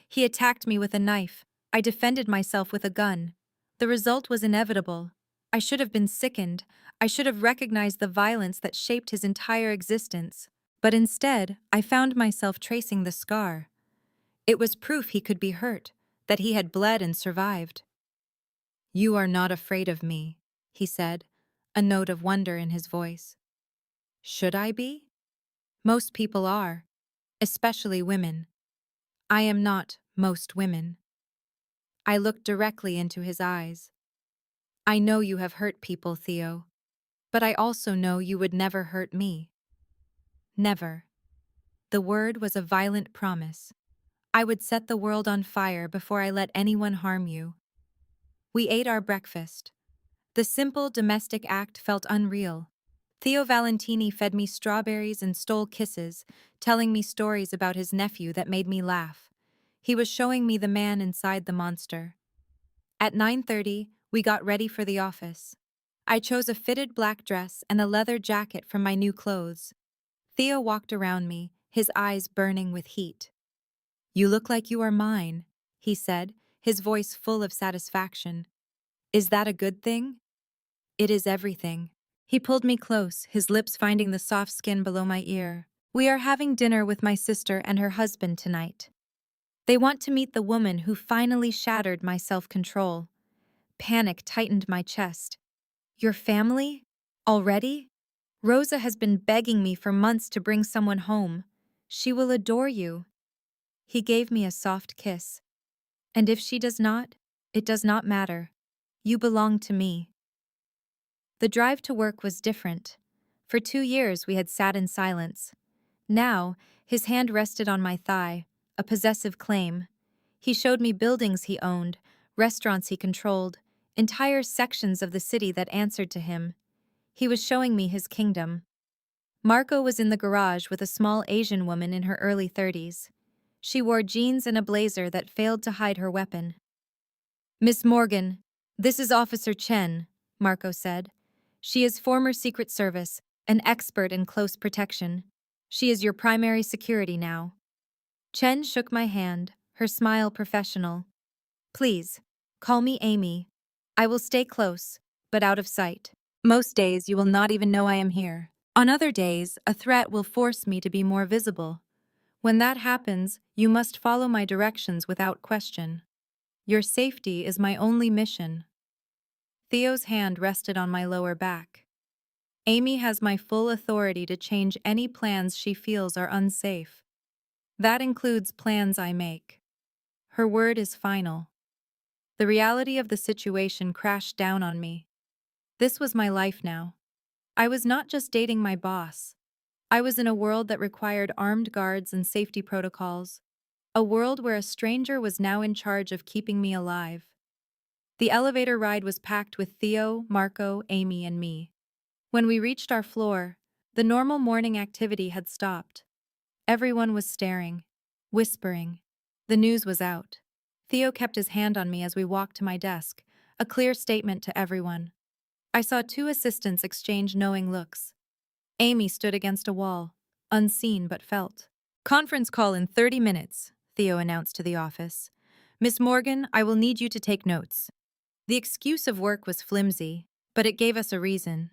He attacked me with a knife. I defended myself with a gun. The result was inevitable. I should have been sickened. I should have recognized the violence that shaped his entire existence. But instead, I found myself tracing the scar. It was proof he could be hurt, that he had bled and survived. You are not afraid of me, he said, a note of wonder in his voice. Should I be? Most people are, especially women. I am not most women. I looked directly into his eyes. I know you have hurt people, Theo, but I also know you would never hurt me. Never. The word was a violent promise. I would set the world on fire before I let anyone harm you. We ate our breakfast. The simple domestic act felt unreal. Theo Valentini fed me strawberries and stole kisses, telling me stories about his nephew that made me laugh. He was showing me the man inside the monster. At 9:30, we got ready for the office. I chose a fitted black dress and a leather jacket from my new clothes. Theo walked around me, his eyes burning with heat. "You look like you are mine," he said, his voice full of satisfaction. "Is that a good thing?" "It is everything." He pulled me close, his lips finding the soft skin below my ear. "We are having dinner with my sister and her husband tonight. They want to meet the woman who finally shattered my self-control." Panic tightened my chest. "Your family? Already? Rosa has been begging me for months to bring someone home. She will adore you." He gave me a soft kiss. "And if she does not, it does not matter. You belong to me." The drive to work was different. For 2 years we had sat in silence. Now, his hand rested on my thigh, a possessive claim. He showed me buildings he owned, restaurants he controlled, entire sections of the city that answered to him. He was showing me his kingdom. Marco was in the garage with a small Asian woman in her early 30s. She wore jeans and a blazer that failed to hide her weapon. "Miss Morgan, this is Officer Chen," Marco said. "She is former Secret Service, an expert in close protection. She is your primary security now." Chen shook my hand, her smile professional. "Please, call me Amy. I will stay close, but out of sight. Most days you will not even know I am here. On other days, a threat will force me to be more visible. When that happens, you must follow my directions without question. Your safety is my only mission." Theo's hand rested on my lower back. "Amy has my full authority to change any plans she feels are unsafe. That includes plans I make." Her word is final. The reality of the situation crashed down on me. This was my life now. I was not just dating my boss. I was in a world that required armed guards and safety protocols. A world where a stranger was now in charge of keeping me alive. The elevator ride was packed with Theo, Marco, Amy, and me. When we reached our floor, the normal morning activity had stopped. Everyone was staring, whispering. The news was out. Theo kept his hand on me as we walked to my desk, a clear statement to everyone. I saw two assistants exchange knowing looks. Amy stood against a wall, unseen but felt. "Conference call in 30 minutes, Theo announced to the office. "Miss Morgan, I will need you to take notes." The excuse of work was flimsy, but it gave us a reason.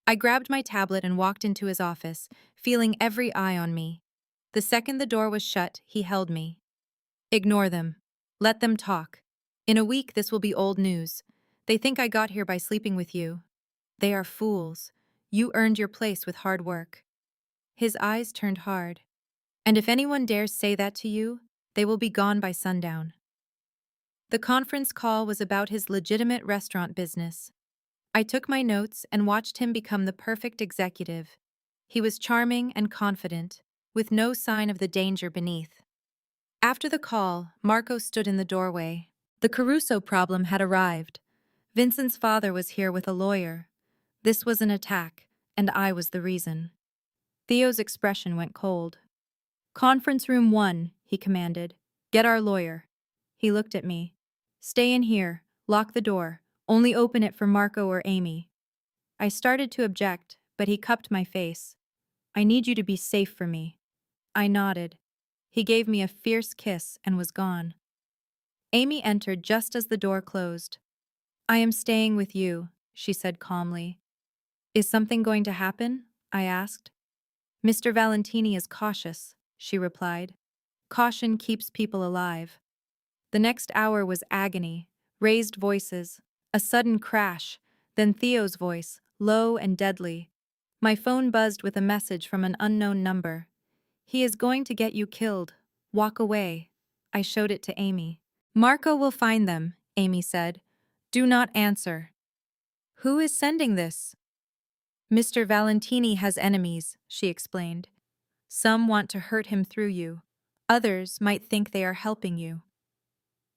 I grabbed my tablet and walked into his office, feeling every eye on me. The second the door was shut, he held me. "Ignore them. Let them talk. In a week, this will be old news. They think I got here by sleeping with you. They are fools. You earned your place with hard work." His eyes turned hard. "And if anyone dares say that to you, they will be gone by sundown." The conference call was about his legitimate restaurant business. I took my notes and watched him become the perfect executive. He was charming and confident, with no sign of the danger beneath. After the call, Marco stood in the doorway. The Caruso problem had arrived. Vincent's father was here with a lawyer. This was an attack, and I was the reason. Theo's expression went cold. "Conference room 1, he commanded. "Get our lawyer." He looked at me. "Stay in here. Lock the door. Only open it for Marco or Amy." I started to object, but he cupped my face. "I need you to be safe for me." I nodded. He gave me a fierce kiss and was gone. Amy entered just as the door closed. "I am staying with you," she said calmly. "Is something going to happen?" I asked. "Mr. Valentini is cautious," she replied. "Caution keeps people alive." The next hour was agony, raised voices, a sudden crash, then Theo's voice, low and deadly. My phone buzzed with a message from an unknown number. "He is going to get you killed. Walk away." I showed it to Amy. "Marco will find them," Amy said. "Do not answer." "Who is sending this?" "Mr. Valentini has enemies," she explained. "Some want to hurt him through you. Others might think they are helping you."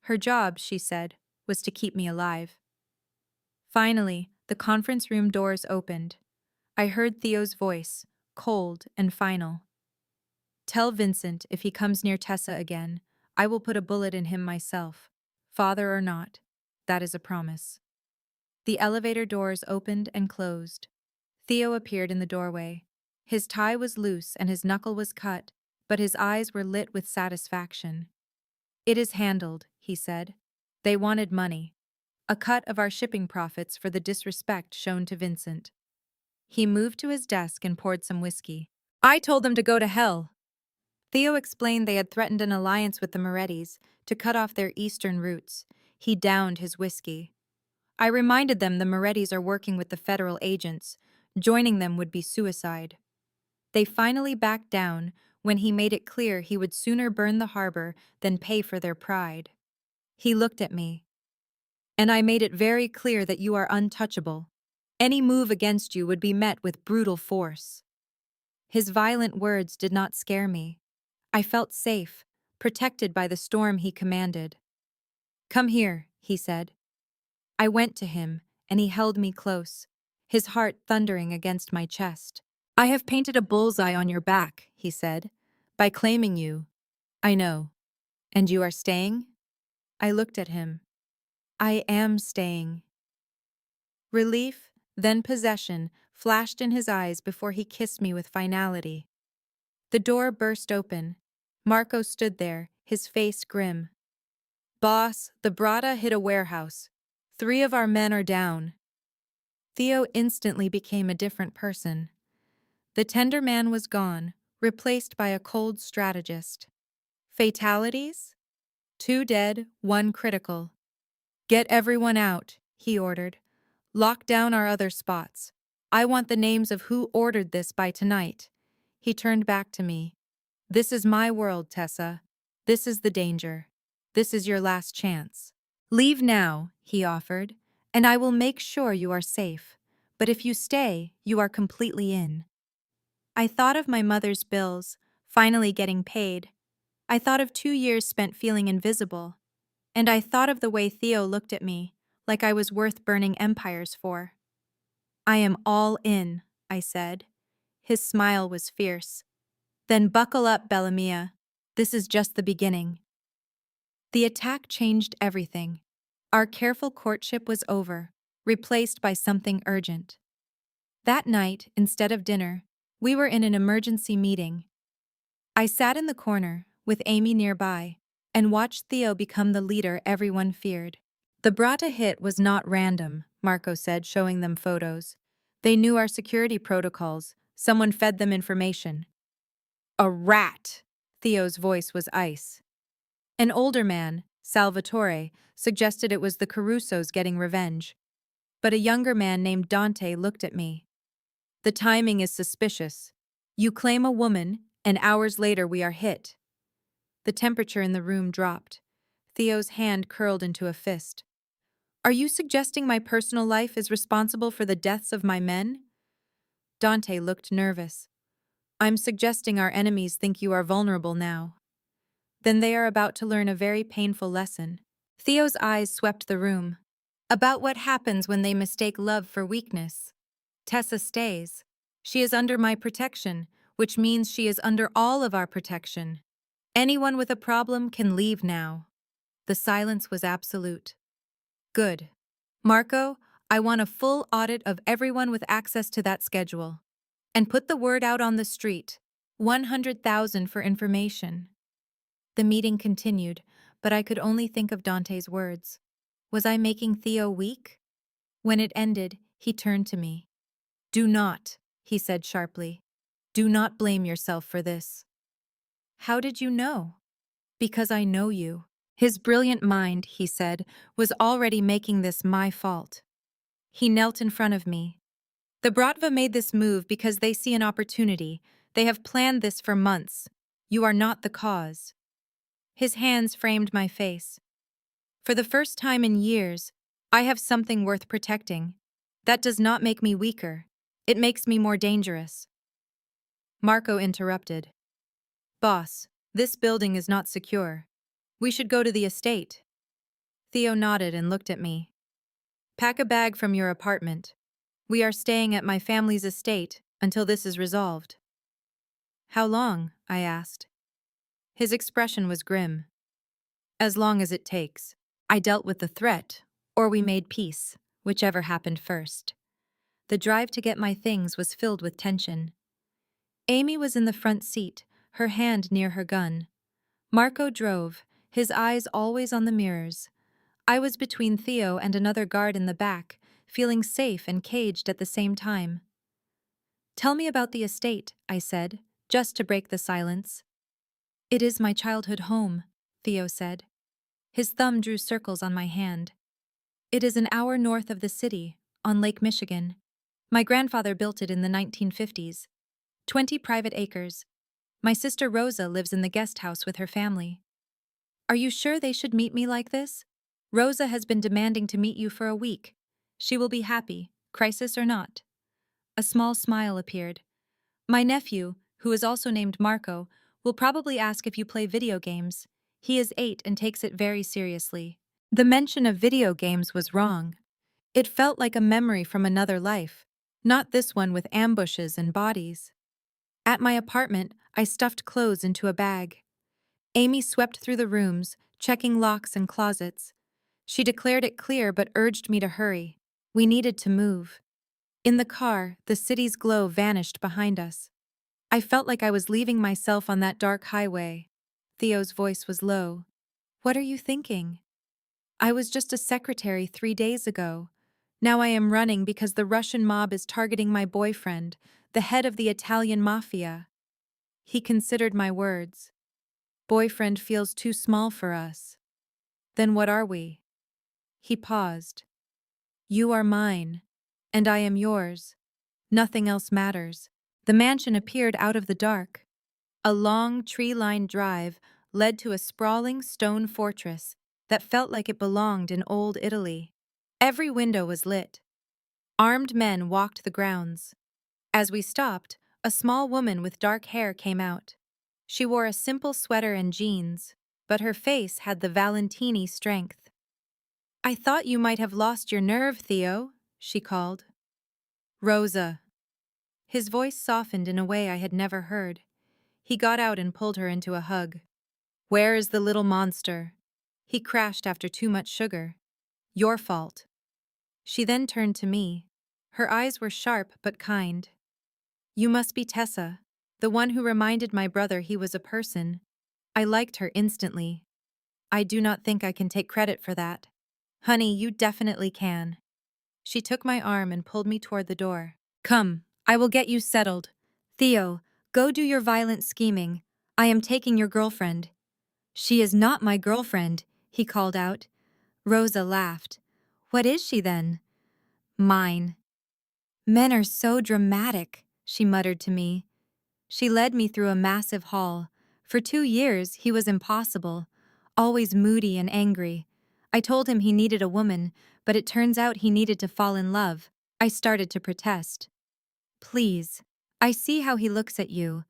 Her job, she said, was to keep me alive. Finally, the conference room doors opened. I heard Theo's voice, cold and final. Tell Vincent if he comes near Tessa again, I will put a bullet in him myself. Father or not, that is a promise. The elevator doors opened and closed. Theo appeared in the doorway. His tie was loose and his knuckle was cut, but his eyes were lit with satisfaction. It is handled, he said. They wanted money. A cut of our shipping profits for the disrespect shown to Vincent. He moved to his desk and poured some whiskey. I told them to go to hell. Theo explained they had threatened an alliance with the Morettis to cut off their eastern routes. He downed his whiskey. I reminded them the Morettis are working with the federal agents. Joining them would be suicide. They finally backed down when he made it clear he would sooner burn the harbor than pay for their pride. He looked at me. And I made it very clear that you are untouchable. Any move against you would be met with brutal force. His violent words did not scare me. I felt safe, protected by the storm he commanded. Come here, he said. I went to him, and he held me close, his heart thundering against my chest. I have painted a bullseye on your back, he said, by claiming you. I know. And you are staying? I looked at him. I am staying. Relief, then possession, flashed in his eyes before he kissed me with finality. The door burst open. Marco stood there, his face grim. Boss, the Brata hit a warehouse. 3 of our men are down. Theo instantly became a different person. The tender man was gone, replaced by a cold strategist. Fatalities? 2 dead, 1 critical. Get everyone out, he ordered. Lock down our other spots. I want the names of who ordered this by tonight. He turned back to me. This is my world, Tessa. This is the danger. This is your last chance. Leave now, he offered, and I will make sure you are safe. But if you stay, you are completely in. I thought of my mother's bills, finally getting paid. I thought of 2 years spent feeling invisible. And I thought of the way Theo looked at me, like I was worth burning empires for. I am all in, I said. His smile was fierce. Then buckle up, Bellamia. This is just the beginning. The attack changed everything. Our careful courtship was over, replaced by something urgent. That night, instead of dinner, we were in an emergency meeting. I sat in the corner, with Amy nearby, and watched Theo become the leader everyone feared. The Brata hit was not random, Marco said, showing them photos. They knew our security protocols. Someone fed them information. A rat! Theo's voice was ice. An older man, Salvatore, suggested it was the Carusos getting revenge. But a younger man named Dante looked at me. The timing is suspicious. You claim a woman, and hours later we are hit. The temperature in the room dropped. Theo's hand curled into a fist. Are you suggesting my personal life is responsible for the deaths of my men? Dante looked nervous. I'm suggesting our enemies think you are vulnerable now. Then they are about to learn a very painful lesson. Theo's eyes swept the room. About what happens when they mistake love for weakness. Tessa stays. She is under my protection, which means she is under all of our protection. Anyone with a problem can leave now. The silence was absolute. Good. Marco, I want a full audit of everyone with access to that schedule. And put the word out on the street. 100,000 for information. The meeting continued, but I could only think of Dante's words. Was I making Theo weak? When it ended, he turned to me. Do not, he said sharply. Do not blame yourself for this. How did you know? Because I know you. His brilliant mind, he said, was already making this my fault. He knelt in front of me. The Bratva made this move because they see an opportunity. They have planned this for months. You are not the cause. His hands framed my face. For the first time in years, I have something worth protecting. That does not make me weaker. It makes me more dangerous. Marco interrupted. Boss, this building is not secure. We should go to the estate. Theo nodded and looked at me. Pack a bag from your apartment. We are staying at my family's estate until this is resolved. How long? I asked. His expression was grim. As long as it takes. I dealt with the threat, or we made peace, whichever happened first. The drive to get my things was filled with tension. Amy was in the front seat, her hand near her gun. Marco drove, his eyes always on the mirrors. I was between Theo and another guard in the back, feeling safe and caged at the same time. Tell me about the estate, I said, just to break the silence. It is my childhood home, Theo said. His thumb drew circles on my hand. It is an hour north of the city, on Lake Michigan. My grandfather built it in the 1950s. 20 private acres. My sister Rosa lives in the guest house with her family. Are you sure they should meet me like this? Rosa has been demanding to meet you for a week. She will be happy, crisis or not. A small smile appeared. My nephew, who is also named Marco, will probably ask if you play video games. He is 8 and takes it very seriously. The mention of video games was wrong. It felt like a memory from another life, not this one with ambushes and bodies. At my apartment, I stuffed clothes into a bag. Amy swept through the rooms, checking locks and closets. She declared it clear but urged me to hurry. We needed to move. In the car, the city's glow vanished behind us. I felt like I was leaving myself on that dark highway. Theo's voice was low. What are you thinking? I was just a secretary 3 days ago. Now I am running because the Russian mob is targeting my boyfriend, the head of the Italian Mafia. He considered my words. Boyfriend feels too small for us. Then what are we? He paused. You are mine, and I am yours. Nothing else matters. The mansion appeared out of the dark. A long, tree-lined drive led to a sprawling stone fortress that felt like it belonged in old Italy. Every window was lit. Armed men walked the grounds. As we stopped, a small woman with dark hair came out. She wore a simple sweater and jeans, but her face had the Valentini strength. I thought you might have lost your nerve, Theo, she called. Rosa. His voice softened in a way I had never heard. He got out and pulled her into a hug. Where is the little monster? He crashed after too much sugar. Your fault. She then turned to me. Her eyes were sharp but kind. You must be Tessa, the one who reminded my brother he was a person. I liked her instantly. I do not think I can take credit for that. Honey, you definitely can. She took my arm and pulled me toward the door. Come, I will get you settled. Theo, go do your violent scheming. I am taking your girlfriend. She is not my girlfriend, he called out. Rosa laughed. What is she then? Mine. Men are so dramatic, she muttered to me. She led me through a massive hall. For 2 years, he was impossible, always moody and angry. I told him he needed a woman, but it turns out he needed to fall in love. I started to protest. Please, I see how he looks at you,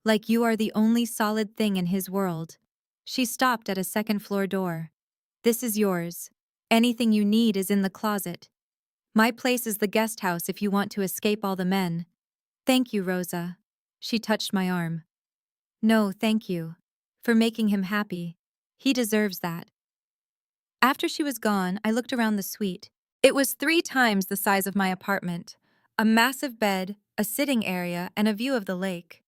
like you are the only solid thing in his world. She stopped at a second-floor door. This is yours. Anything you need is in the closet. My place is the guest house if you want to escape all the men. Thank you, Rosa. She touched my arm. No, thank you. For making him happy. He deserves that. After she was gone, I looked around the suite. It was 3 times the size of my apartment. A massive bed, a sitting area, and a view of the lake.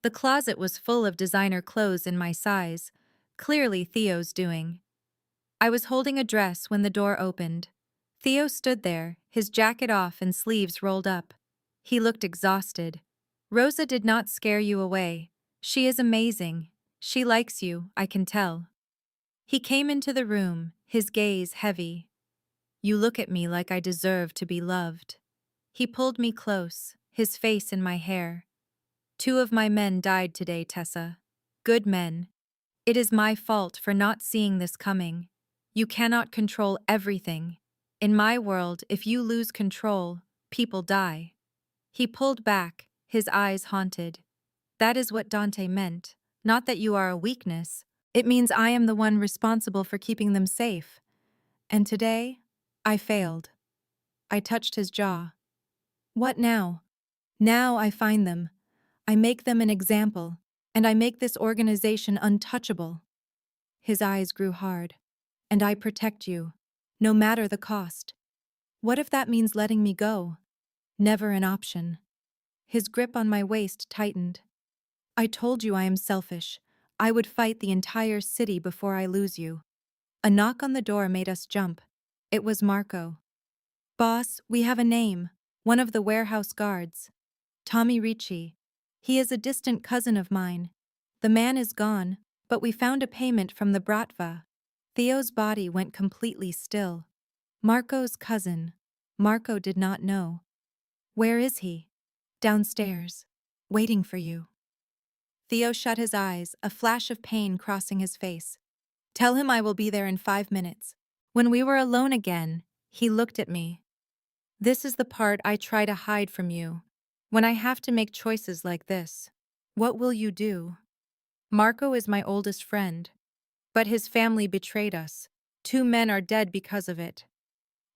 The closet was full of designer clothes in my size, clearly Theo's doing. I was holding a dress when the door opened. Theo stood there, his jacket off and sleeves rolled up. He looked exhausted. Rosa did not scare you away. She is amazing. She likes you, I can tell. He came into the room, his gaze heavy. You look at me like I deserve to be loved. He pulled me close, his face in my hair. 2 of my men died today, Tessa. Good men. It is my fault for not seeing this coming. You cannot control everything. In my world, if you lose control, people die. He pulled back, his eyes haunted. That is what Dante meant, not that you are a weakness. It means I am the one responsible for keeping them safe. And today, I failed. I touched his jaw. What now? Now I find them. I make them an example, and I make this organization untouchable. His eyes grew hard. And I protect you, no matter the cost. What if that means letting me go? Never an option. His grip on my waist tightened. I told you I am selfish. I would fight the entire city before I lose you. A knock on the door made us jump. It was Marco. Boss, we have a name. One of the warehouse guards. Tommy Ricci. He is a distant cousin of mine. The man is gone, but we found a payment from the Bratva. Theo's body went completely still. Marco's cousin. Marco did not know. Where is he? Downstairs. Waiting for you. Theo shut his eyes, a flash of pain crossing his face. Tell him I will be there in 5 minutes. When we were alone again, he looked at me. This is the part I try to hide from you. When I have to make choices like this, what will you do? Marco is my oldest friend, but his family betrayed us. 2 men are dead because of it.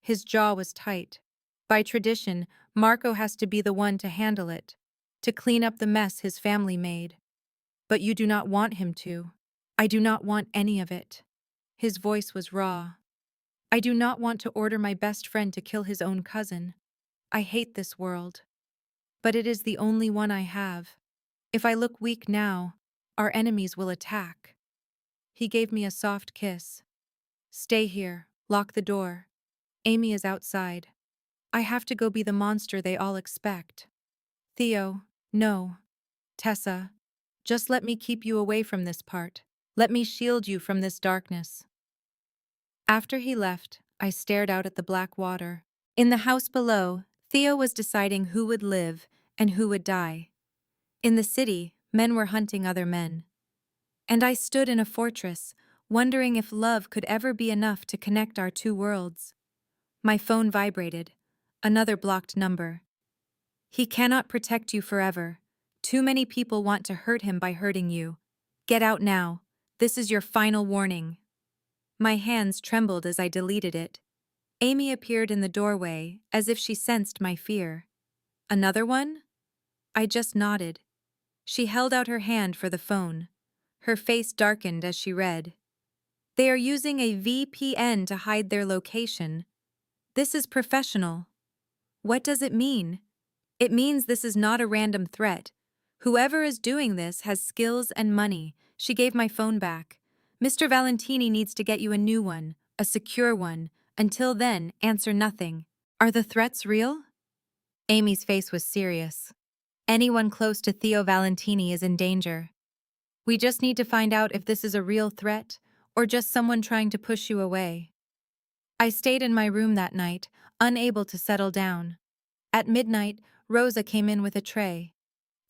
His jaw was tight. By tradition, Marco has to be the one to handle it, to clean up the mess his family made. But you do not want him to. I do not want any of it. His voice was raw. I do not want to order my best friend to kill his own cousin. I hate this world. But it is the only one I have. If I look weak now, our enemies will attack. He gave me a soft kiss. Stay here, lock the door. Amy is outside. I have to go be the monster they all expect. Theo, no. Tessa, just let me keep you away from this part. Let me shield you from this darkness. After he left, I stared out at the black water. In the house below, Theo was deciding who would live and who would die. In the city, men were hunting other men. And I stood in a fortress, wondering if love could ever be enough to connect our two worlds. My phone vibrated. Another blocked number. He cannot protect you forever. Too many people want to hurt him by hurting you. Get out now. This is your final warning. My hands trembled as I deleted it. Amy appeared in the doorway, as if she sensed my fear. Another one? I just nodded. She held out her hand for the phone. Her face darkened as she read. They are using a VPN to hide their location. This is professional. What does it mean? It means this is not a random threat. Whoever is doing this has skills and money. She gave my phone back. Mr. Valentini needs to get you a new one, a secure one. Until then, answer nothing. Are the threats real? Amy's face was serious. Anyone close to Theo Valentini is in danger. We just need to find out if this is a real threat or just someone trying to push you away. I stayed in my room that night, unable to settle down. At midnight, Rosa came in with a tray.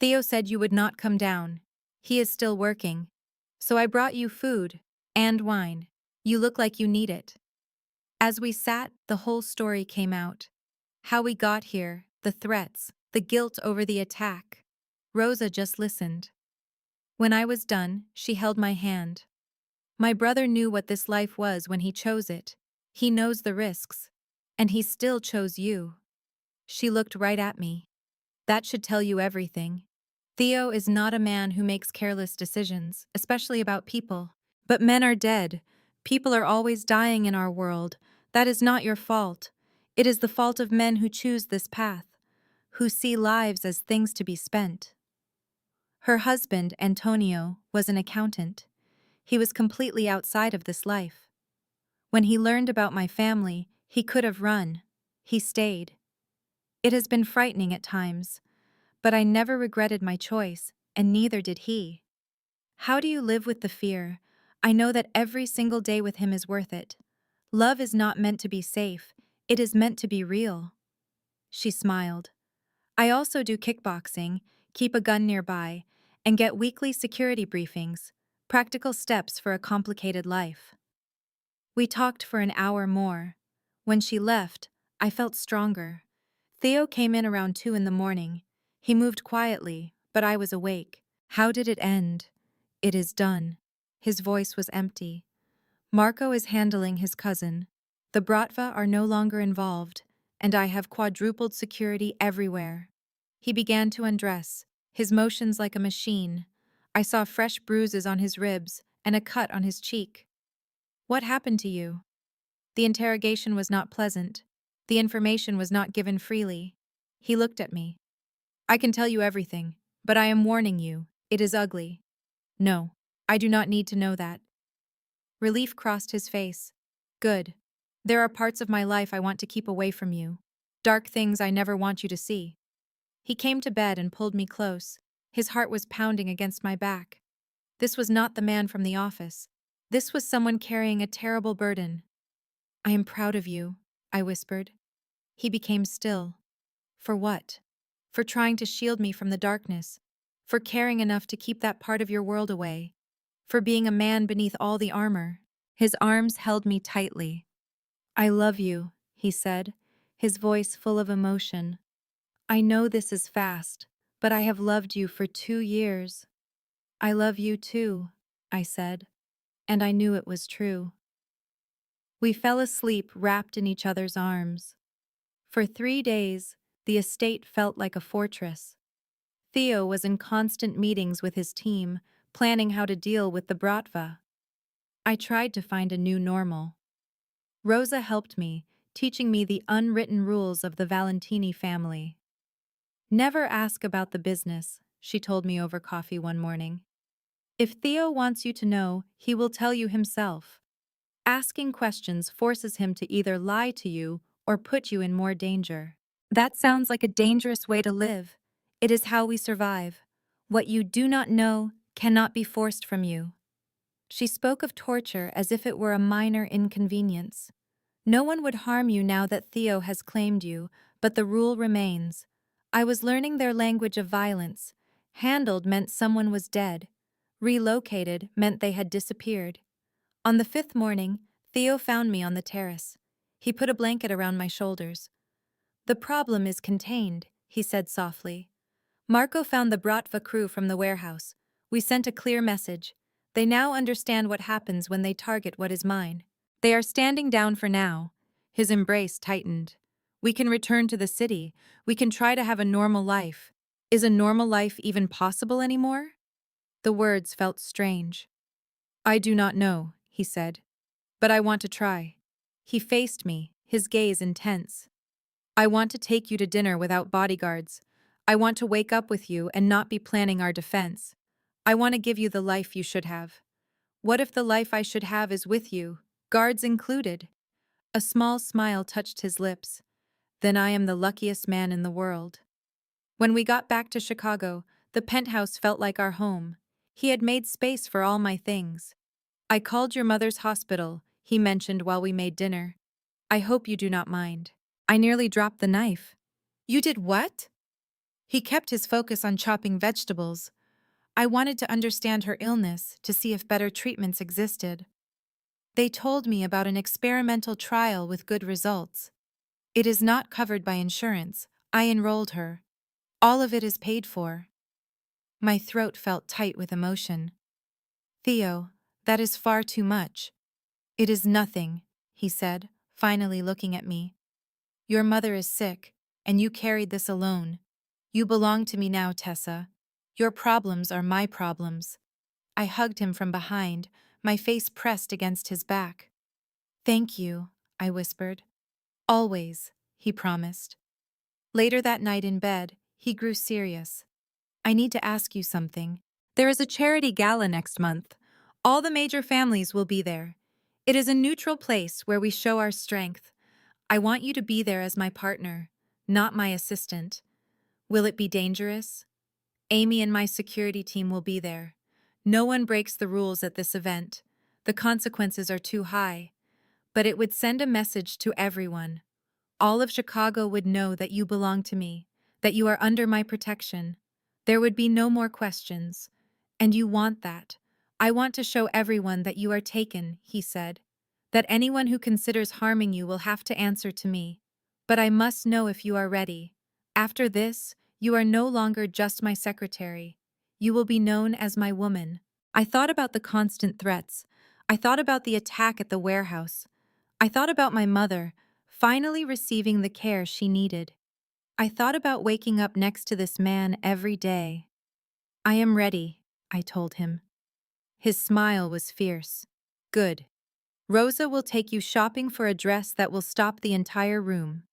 Theo said you would not come down. He is still working. So I brought you food and wine. You look like you need it. As we sat, the whole story came out. How we got here, the threats, the guilt over the attack. Rosa just listened. When I was done, she held my hand. My brother knew what this life was when he chose it. He knows the risks. And he still chose you. She looked right at me. That should tell you everything. Theo is not a man who makes careless decisions, especially about people. But men are dead. People are always dying in our world. That is not your fault. It is the fault of men who choose this path, who see lives as things to be spent. Her husband, Antonio, was an accountant. He was completely outside of this life. When he learned about my family, he could have run. He stayed. It has been frightening at times, but I never regretted my choice, and neither did he. How do you live with the fear? I know that every single day with him is worth it. Love is not meant to be safe, it is meant to be real. She smiled. I also do kickboxing, keep a gun nearby, and get weekly security briefings, practical steps for a complicated life. We talked for an hour more. When she left, I felt stronger. Theo came in around 2 in the morning. He moved quietly, but I was awake. How did it end? It is done. His voice was empty. Marco is handling his cousin. The Bratva are no longer involved, and I have quadrupled security everywhere. He began to undress, his motions like a machine. I saw fresh bruises on his ribs and a cut on his cheek. What happened to you? The interrogation was not pleasant. The information was not given freely. He looked at me. I can tell you everything, but I am warning you, it is ugly. No, I do not need to know that. Relief crossed his face. Good. There are parts of my life I want to keep away from you. Dark things I never want you to see. He came to bed and pulled me close. His heart was pounding against my back. This was not the man from the office. This was someone carrying a terrible burden. I am proud of you, I whispered. He became still. For what? For trying to shield me from the darkness. For caring enough to keep that part of your world away. For being a man beneath all the armor. His arms held me tightly. I love you, he said, his voice full of emotion. I know this is fast, but I have loved you for 2 years. I love you too, I said, and I knew it was true. We fell asleep wrapped in each other's arms. For 3 days, the estate felt like a fortress. Theo was in constant meetings with his team, planning how to deal with the Bratva. I tried to find a new normal. Rosa helped me, teaching me the unwritten rules of the Valentini family. Never ask about the business, she told me over coffee one morning. If Theo wants you to know, he will tell you himself. Asking questions forces him to either lie to you or put you in more danger. That sounds like a dangerous way to live. It is how we survive. What you do not know cannot be forced from you. She spoke of torture as if it were a minor inconvenience. No one would harm you now that Theo has claimed you, but the rule remains. I was learning their language of violence. Handled meant someone was dead. Relocated meant they had disappeared. On the 5th morning, Theo found me on the terrace. He put a blanket around my shoulders. The problem is contained, he said softly. Marco found the Bratva crew from the warehouse. We sent a clear message. They now understand what happens when they target what is mine. They are standing down for now. His embrace tightened. We can return to the city. We can try to have a normal life. Is a normal life even possible anymore? The words felt strange. I do not know, he said. But I want to try. He faced me, his gaze intense. I want to take you to dinner without bodyguards. I want to wake up with you and not be planning our defense. I want to give you the life you should have. What if the life I should have is with you, guards included? A small smile touched his lips. Then I am the luckiest man in the world. When we got back to Chicago, the penthouse felt like our home. He had made space for all my things. I called your mother's hospital, he mentioned while we made dinner. I hope you do not mind. I nearly dropped the knife. You did what? He kept his focus on chopping vegetables. I wanted to understand her illness, to see if better treatments existed. They told me about an experimental trial with good results. It is not covered by insurance. I enrolled her. All of it is paid for. My throat felt tight with emotion. Theo, that is far too much. It is nothing, he said, finally looking at me. Your mother is sick, and you carried this alone. You belong to me now, Tessa. Your problems are my problems. I hugged him from behind, my face pressed against his back. Thank you, I whispered. Always, he promised. Later that night in bed, he grew serious. I need to ask you something. There is a charity gala next month. All the major families will be there. It is a neutral place where we show our strength. I want you to be there as my partner, not my assistant. Will it be dangerous? Amy and my security team will be there. No one breaks the rules at this event. The consequences are too high. But it would send a message to everyone. All of Chicago would know that you belong to me, that you are under my protection. There would be no more questions. And you want that. I want to show everyone that you are taken, he said. That anyone who considers harming you will have to answer to me. But I must know if you are ready. After this, you are no longer just my secretary. You will be known as my woman. I thought about the constant threats. I thought about the attack at the warehouse. I thought about my mother, finally receiving the care she needed. I thought about waking up next to this man every day. I am ready, I told him. His smile was fierce. Good. Rosa will take you shopping for a dress that will stop the entire room.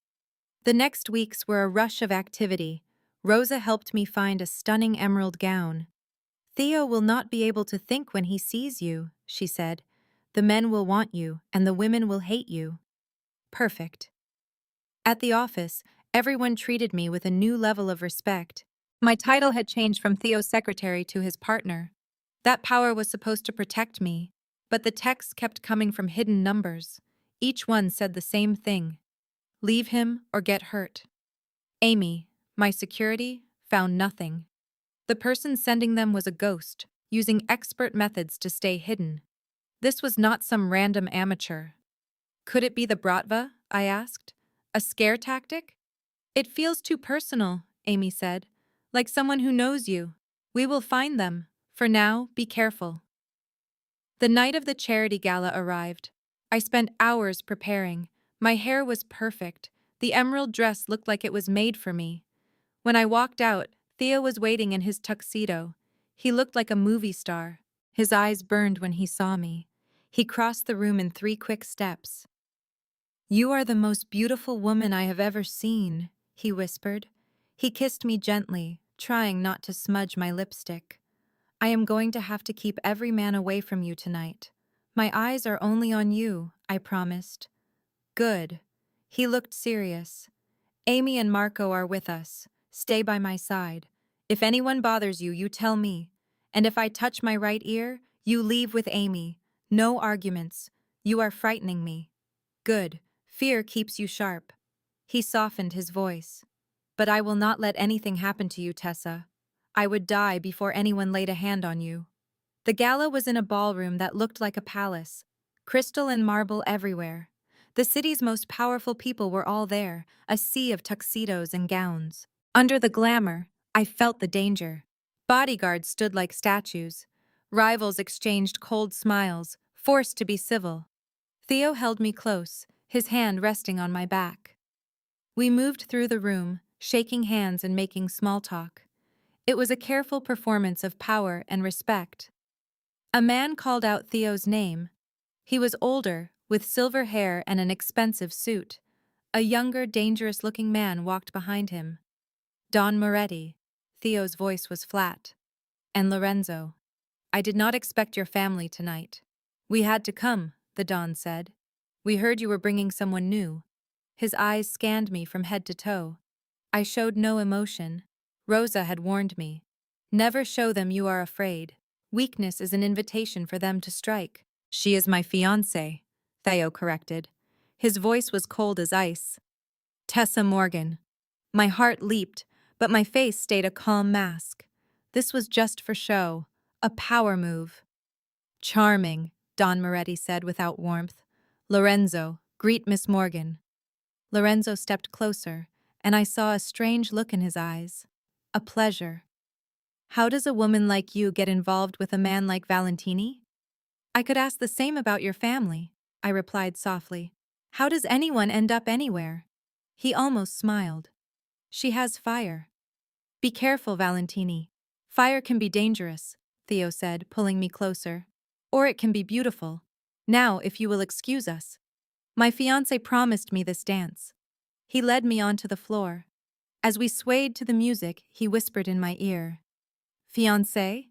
The next weeks were a rush of activity. Rosa helped me find a stunning emerald gown. Theo will not be able to think when he sees you, she said. The men will want you, and the women will hate you. Perfect. At the office, everyone treated me with a new level of respect. My title had changed from Theo's secretary to his partner. That power was supposed to protect me, but the texts kept coming from hidden numbers. Each one said the same thing. Leave him or get hurt. Amy, my security, found nothing. The person sending them was a ghost, using expert methods to stay hidden. This was not some random amateur. Could it be the Bratva? I asked. A scare tactic? It feels too personal, Amy said. Like someone who knows you. We will find them. For now, be careful. The night of the charity gala arrived. I spent hours preparing. My hair was perfect. The emerald dress looked like it was made for me. When I walked out, Theo was waiting in his tuxedo. He looked like a movie star. His eyes burned when he saw me. He crossed the room in 3 quick steps. You are the most beautiful woman I have ever seen, he whispered. He kissed me gently, trying not to smudge my lipstick. I am going to have to keep every man away from you tonight. My eyes are only on you, I promised. Good. He looked serious. Amy and Marco are with us. Stay by my side. If anyone bothers you, you tell me. And if I touch my right ear, you leave with Amy. No arguments. You are frightening me. Good. Fear keeps you sharp. He softened his voice. But I will not let anything happen to you, Tessa. I would die before anyone laid a hand on you. The gala was in a ballroom that looked like a palace. Crystal and marble everywhere. The city's most powerful people were all there, a sea of tuxedos and gowns. Under the glamour, I felt the danger. Bodyguards stood like statues. Rivals exchanged cold smiles, forced to be civil. Theo held me close, his hand resting on my back. We moved through the room, shaking hands and making small talk. It was a careful performance of power and respect. A man called out Theo's name. He was older, with silver hair and an expensive suit. A younger, dangerous-looking man walked behind him. Don Moretti. Theo's voice was flat. And Lorenzo. I did not expect your family tonight. We had to come, the Don said. We heard you were bringing someone new. His eyes scanned me from head to toe. I showed no emotion. Rosa had warned me. Never show them you are afraid. Weakness is an invitation for them to strike. She is my fiancée, Theo corrected. His voice was cold as ice. Tessa Morgan. My heart leaped, but my face stayed a calm mask. This was just for show, a power move. Charming, Don Moretti said without warmth. Lorenzo, greet Miss Morgan. Lorenzo stepped closer, and I saw a strange look in his eyes. A pleasure. How does a woman like you get involved with a man like Valentini? I could ask the same about your family, I replied softly. How does anyone end up anywhere? He almost smiled. She has fire. Be careful, Valentini. Fire can be dangerous, Theo said, pulling me closer. Or it can be beautiful. Now, if you will excuse us. My fiancé promised me this dance. He led me onto the floor. As we swayed to the music, he whispered in my ear. Fiancé?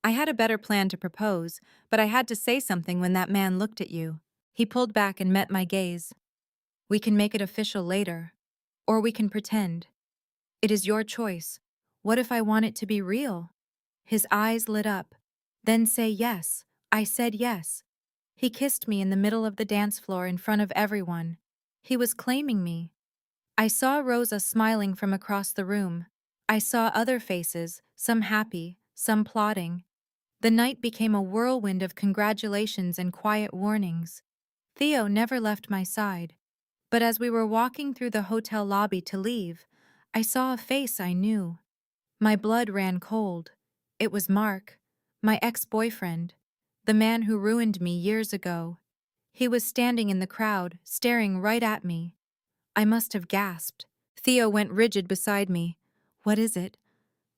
I had a better plan to propose, but I had to say something when that man looked at you. He pulled back and met my gaze. We can make it official later. Or we can pretend. It is your choice. What if I want it to be real? His eyes lit up. Then say yes. I said yes. He kissed me in the middle of the dance floor in front of everyone. He was claiming me. I saw Rosa smiling from across the room. I saw other faces, some happy, some plotting. The night became a whirlwind of congratulations and quiet warnings. Theo never left my side. But as we were walking through the hotel lobby to leave, I saw a face I knew. My blood ran cold. It was Mark, my ex-boyfriend, the man who ruined me years ago. He was standing in the crowd, staring right at me. I must have gasped. Theo went rigid beside me. What is it?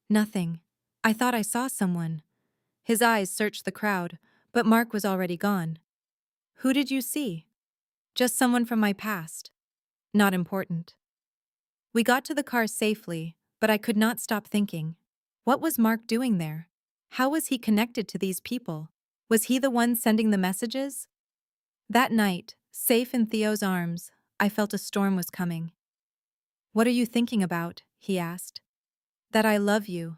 Nothing. I thought I saw someone. His eyes searched the crowd, but Mark was already gone. Who did you see? Just someone from my past. Not important. We got to the car safely, but I could not stop thinking. What was Mark doing there? How was he connected to these people? Was he the one sending the messages? That night, safe in Theo's arms, I felt a storm was coming. What are you thinking about? He asked. That I love you,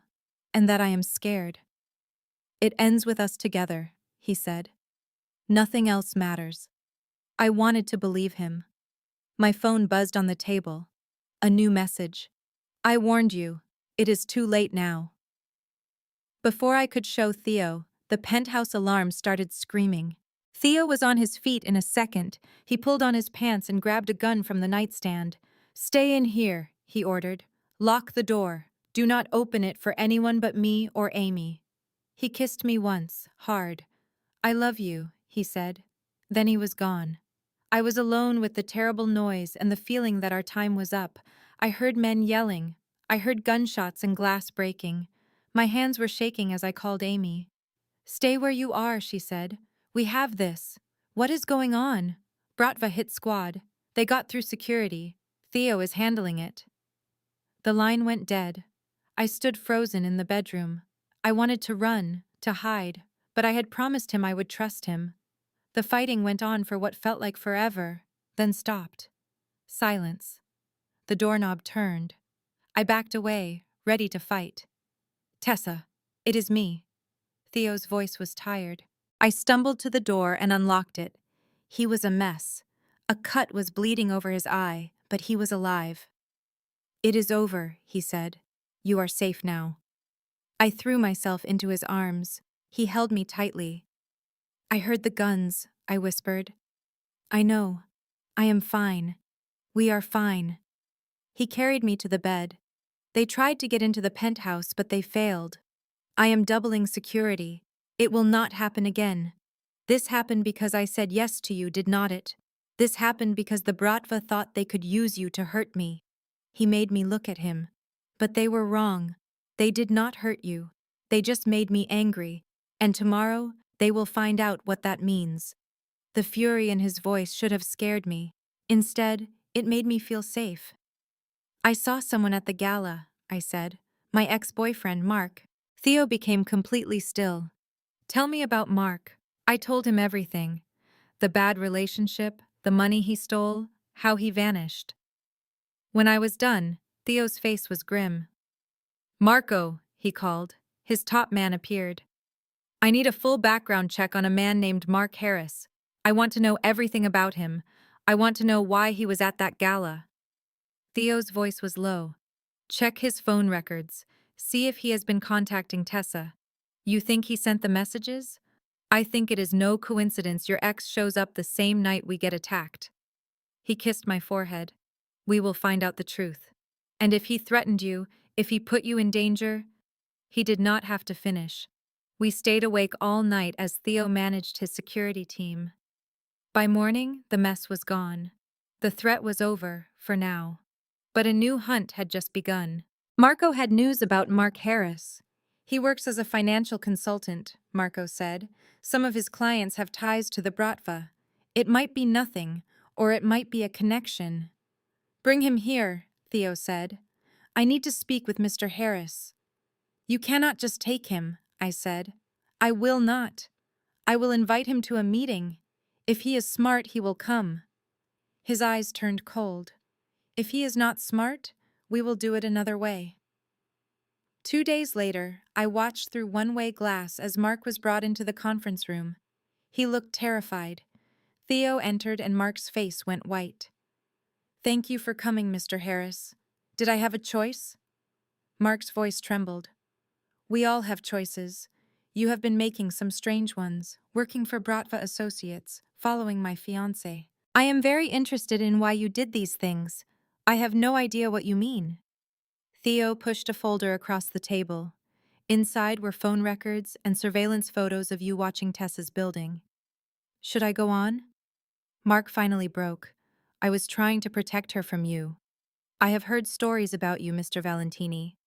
and that I am scared. It ends with us together, he said. Nothing else matters. I wanted to believe him. My phone buzzed on the table. A new message. I warned you. It is too late now. Before I could show Theo, the penthouse alarm started screaming. Theo was on his feet in a second. He pulled on his pants and grabbed a gun from the nightstand. Stay in here, he ordered. Lock the door. Do not open it for anyone but me or Amy. He kissed me once, hard. I love you, he said. Then he was gone. I was alone with the terrible noise and the feeling that our time was up. I heard men yelling. I heard gunshots and glass breaking. My hands were shaking as I called Amy. Stay where you are, she said. We have this. What is going on? Bratva hit squad. They got through security. Theo is handling it. The line went dead. I stood frozen in the bedroom. I wanted to run, to hide, but I had promised him I would trust him. The fighting went on for what felt like forever, then stopped. Silence. The doorknob turned. I backed away, ready to fight. Tessa, it is me. Theo's voice was tired. I stumbled to the door and unlocked it. He was a mess. A cut was bleeding over his eye, but he was alive. It is over, he said. You are safe now. I threw myself into his arms. He held me tightly. I heard the guns, I whispered. I know. I am fine. We are fine. He carried me to the bed. They tried to get into the penthouse, but they failed. I am doubling security. It will not happen again. This happened because I said yes to you, did not it? This happened because the Bratva thought they could use you to hurt me. He made me look at him. But they were wrong. They did not hurt you. They just made me angry. And tomorrow, they will find out what that means. The fury in his voice should have scared me. Instead, it made me feel safe. I saw someone at the gala, I said. My ex-boyfriend, Mark. Theo became completely still. Tell me about Mark. I told him everything. The bad relationship, the money he stole, how he vanished. When I was done, Theo's face was grim. Marco, he called. His top man appeared. I need a full background check on a man named Mark Harris. I want to know everything about him. I want to know why he was at that gala. Theo's voice was low. Check his phone records. See if he has been contacting Tessa. You think he sent the messages? I think it is no coincidence your ex shows up the same night we get attacked. He kissed my forehead. We will find out the truth. And if he threatened you, if he put you in danger, he did not have to finish. We stayed awake all night as Theo managed his security team. By morning, the mess was gone. The threat was over, for now. But a new hunt had just begun. Marco had news about Mark Harris. He works as a financial consultant, Marco said. Some of his clients have ties to the Bratva. It might be nothing, or it might be a connection. Bring him here, Theo said. I need to speak with Mr. Harris. You cannot just take him, I said. I will not. I will invite him to a meeting. If he is smart, he will come. His eyes turned cold. If he is not smart, we will do it another way. 2 days later, I watched through one-way glass as Mark was brought into the conference room. He looked terrified. Theo entered and Mark's face went white. Thank you for coming, Mr. Harris. Did I have a choice? Mark's voice trembled. We all have choices. You have been making some strange ones, working for Bratva Associates, following my fiancé. I am very interested in why you did these things. I have no idea what you mean. Theo pushed a folder across the table. Inside were phone records and surveillance photos of you watching Tessa's building. Should I go on? Mark finally broke. I was trying to protect her from you. I have heard stories about you, Mr. Valentini.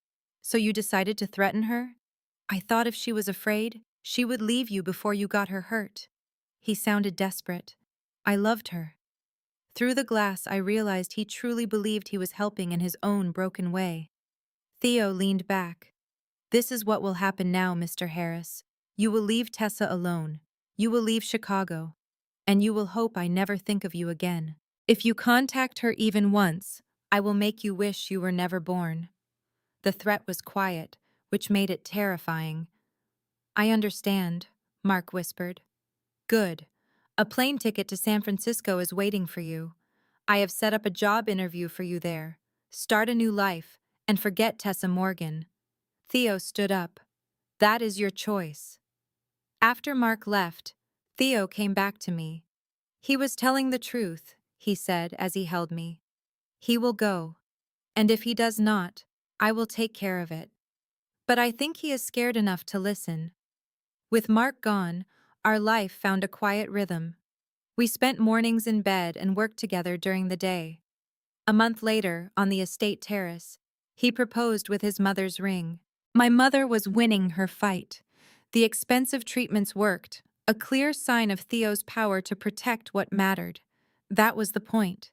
So you decided to threaten her? I thought if she was afraid, she would leave you before you got her hurt. He sounded desperate. I loved her. Through the glass, I realized he truly believed he was helping in his own broken way. Theo leaned back. This is what will happen now, Mr. Harris. You will leave Tessa alone. You will leave Chicago. And you will hope I never think of you again. If you contact her even once, I will make you wish you were never born. The threat was quiet, which made it terrifying. I understand, Mark whispered. Good. A plane ticket to San Francisco is waiting for you. I have set up a job interview for you there. Start a new life, and forget Tessa Morgan. Theo stood up. That is your choice. After Mark left, Theo came back to me. He was telling the truth, he said as he held me. He will go. And if he does not, I will take care of it. But I think he is scared enough to listen. With Mark gone, our life found a quiet rhythm. We spent mornings in bed and worked together during the day. A month later, on the estate terrace, he proposed with his mother's ring. My mother was winning her fight. The expensive treatments worked, a clear sign of Theo's power to protect what mattered. That was the point.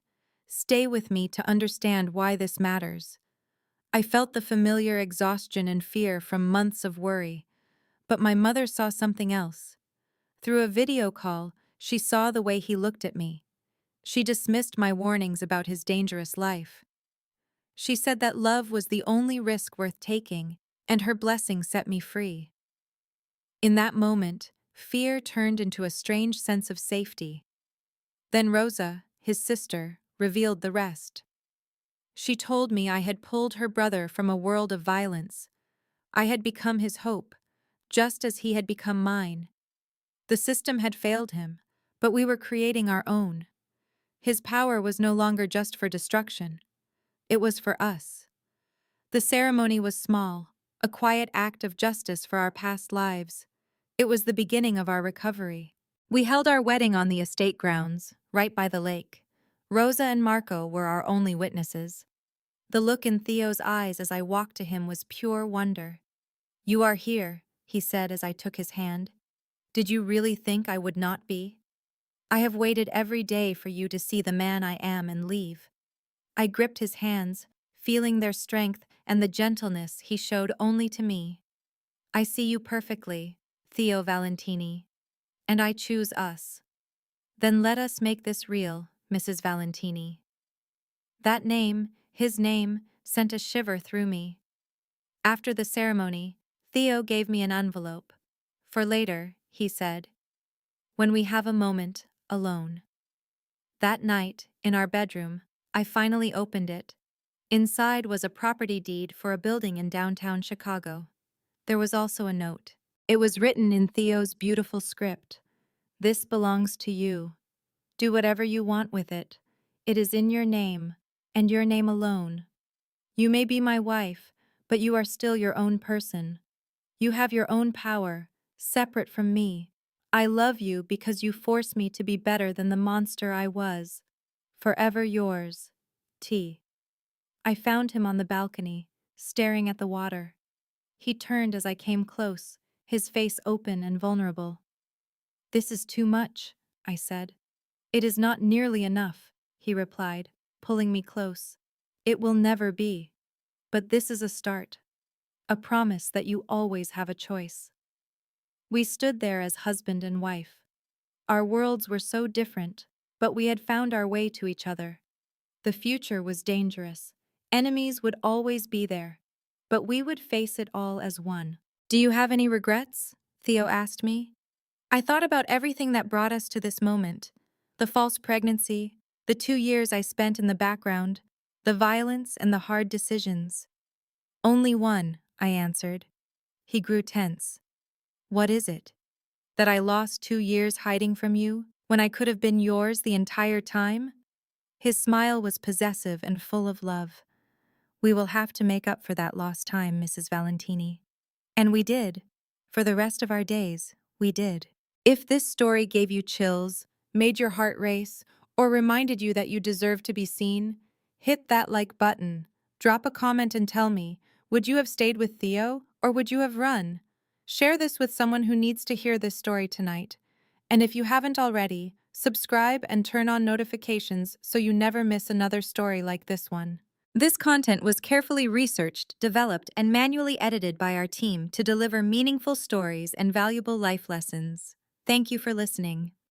Stay with me to understand why this matters. I felt the familiar exhaustion and fear from months of worry. But my mother saw something else. Through a video call, she saw the way he looked at me. She dismissed my warnings about his dangerous life. She said that love was the only risk worth taking, and her blessing set me free. In that moment, fear turned into a strange sense of safety. Then Rosa, his sister, revealed the rest. She told me I had pulled her brother from a world of violence. I had become his hope, just as he had become mine. The system had failed him, but we were creating our own. His power was no longer just for destruction. It was for us. The ceremony was small, a quiet act of justice for our past lives. It was the beginning of our recovery. We held our wedding on the estate grounds, right by the lake. Rosa and Marco were our only witnesses. The look in Theo's eyes as I walked to him was pure wonder. You are here, he said as I took his hand. Did you really think I would not be? I have waited every day for you to see the man I am and leave. I gripped his hands, feeling their strength and the gentleness he showed only to me. I see you perfectly, Theo Valentini, and I choose us. Then let us make this real, Mrs. Valentini. That name, his name, sent a shiver through me. After the ceremony, Theo gave me an envelope. For later, he said, when we have a moment alone. That night, in our bedroom, I finally opened it. Inside was a property deed for a building in downtown Chicago. There was also a note. It was written in Theo's beautiful script. This belongs to you. Do whatever you want with it. It is in your name, and your name alone. You may be my wife, but you are still your own person. You have your own power, separate from me. I love you because you force me to be better than the monster I was. Forever yours, T. I found him on the balcony, staring at the water. He turned as I came close, his face open and vulnerable. This is too much, I said. It is not nearly enough, he replied, pulling me close. It will never be. But this is a start. A promise that you always have a choice. We stood there as husband and wife. Our worlds were so different, but we had found our way to each other. The future was dangerous. Enemies would always be there, but we would face it all as one. Do you have any regrets? Theo asked me. I thought about everything that brought us to this moment. The false pregnancy, the 2 years I spent in the background, the violence and the hard decisions. Only one, I answered. He grew tense. What is it? That I lost 2 years hiding from you, when I could have been yours the entire time? His smile was possessive and full of love. We will have to make up for that lost time, Mrs. Valentini. And we did. For the rest of our days, we did. If this story gave you chills, made your heart race, or reminded you that you deserve to be seen, hit that like button. Drop a comment and tell me, would you have stayed with Theo or would you have run? Share this with someone who needs to hear this story tonight. And if you haven't already, subscribe and turn on notifications so you never miss another story like this one. This content was carefully researched, developed, and manually edited by our team to deliver meaningful stories and valuable life lessons. Thank you for listening.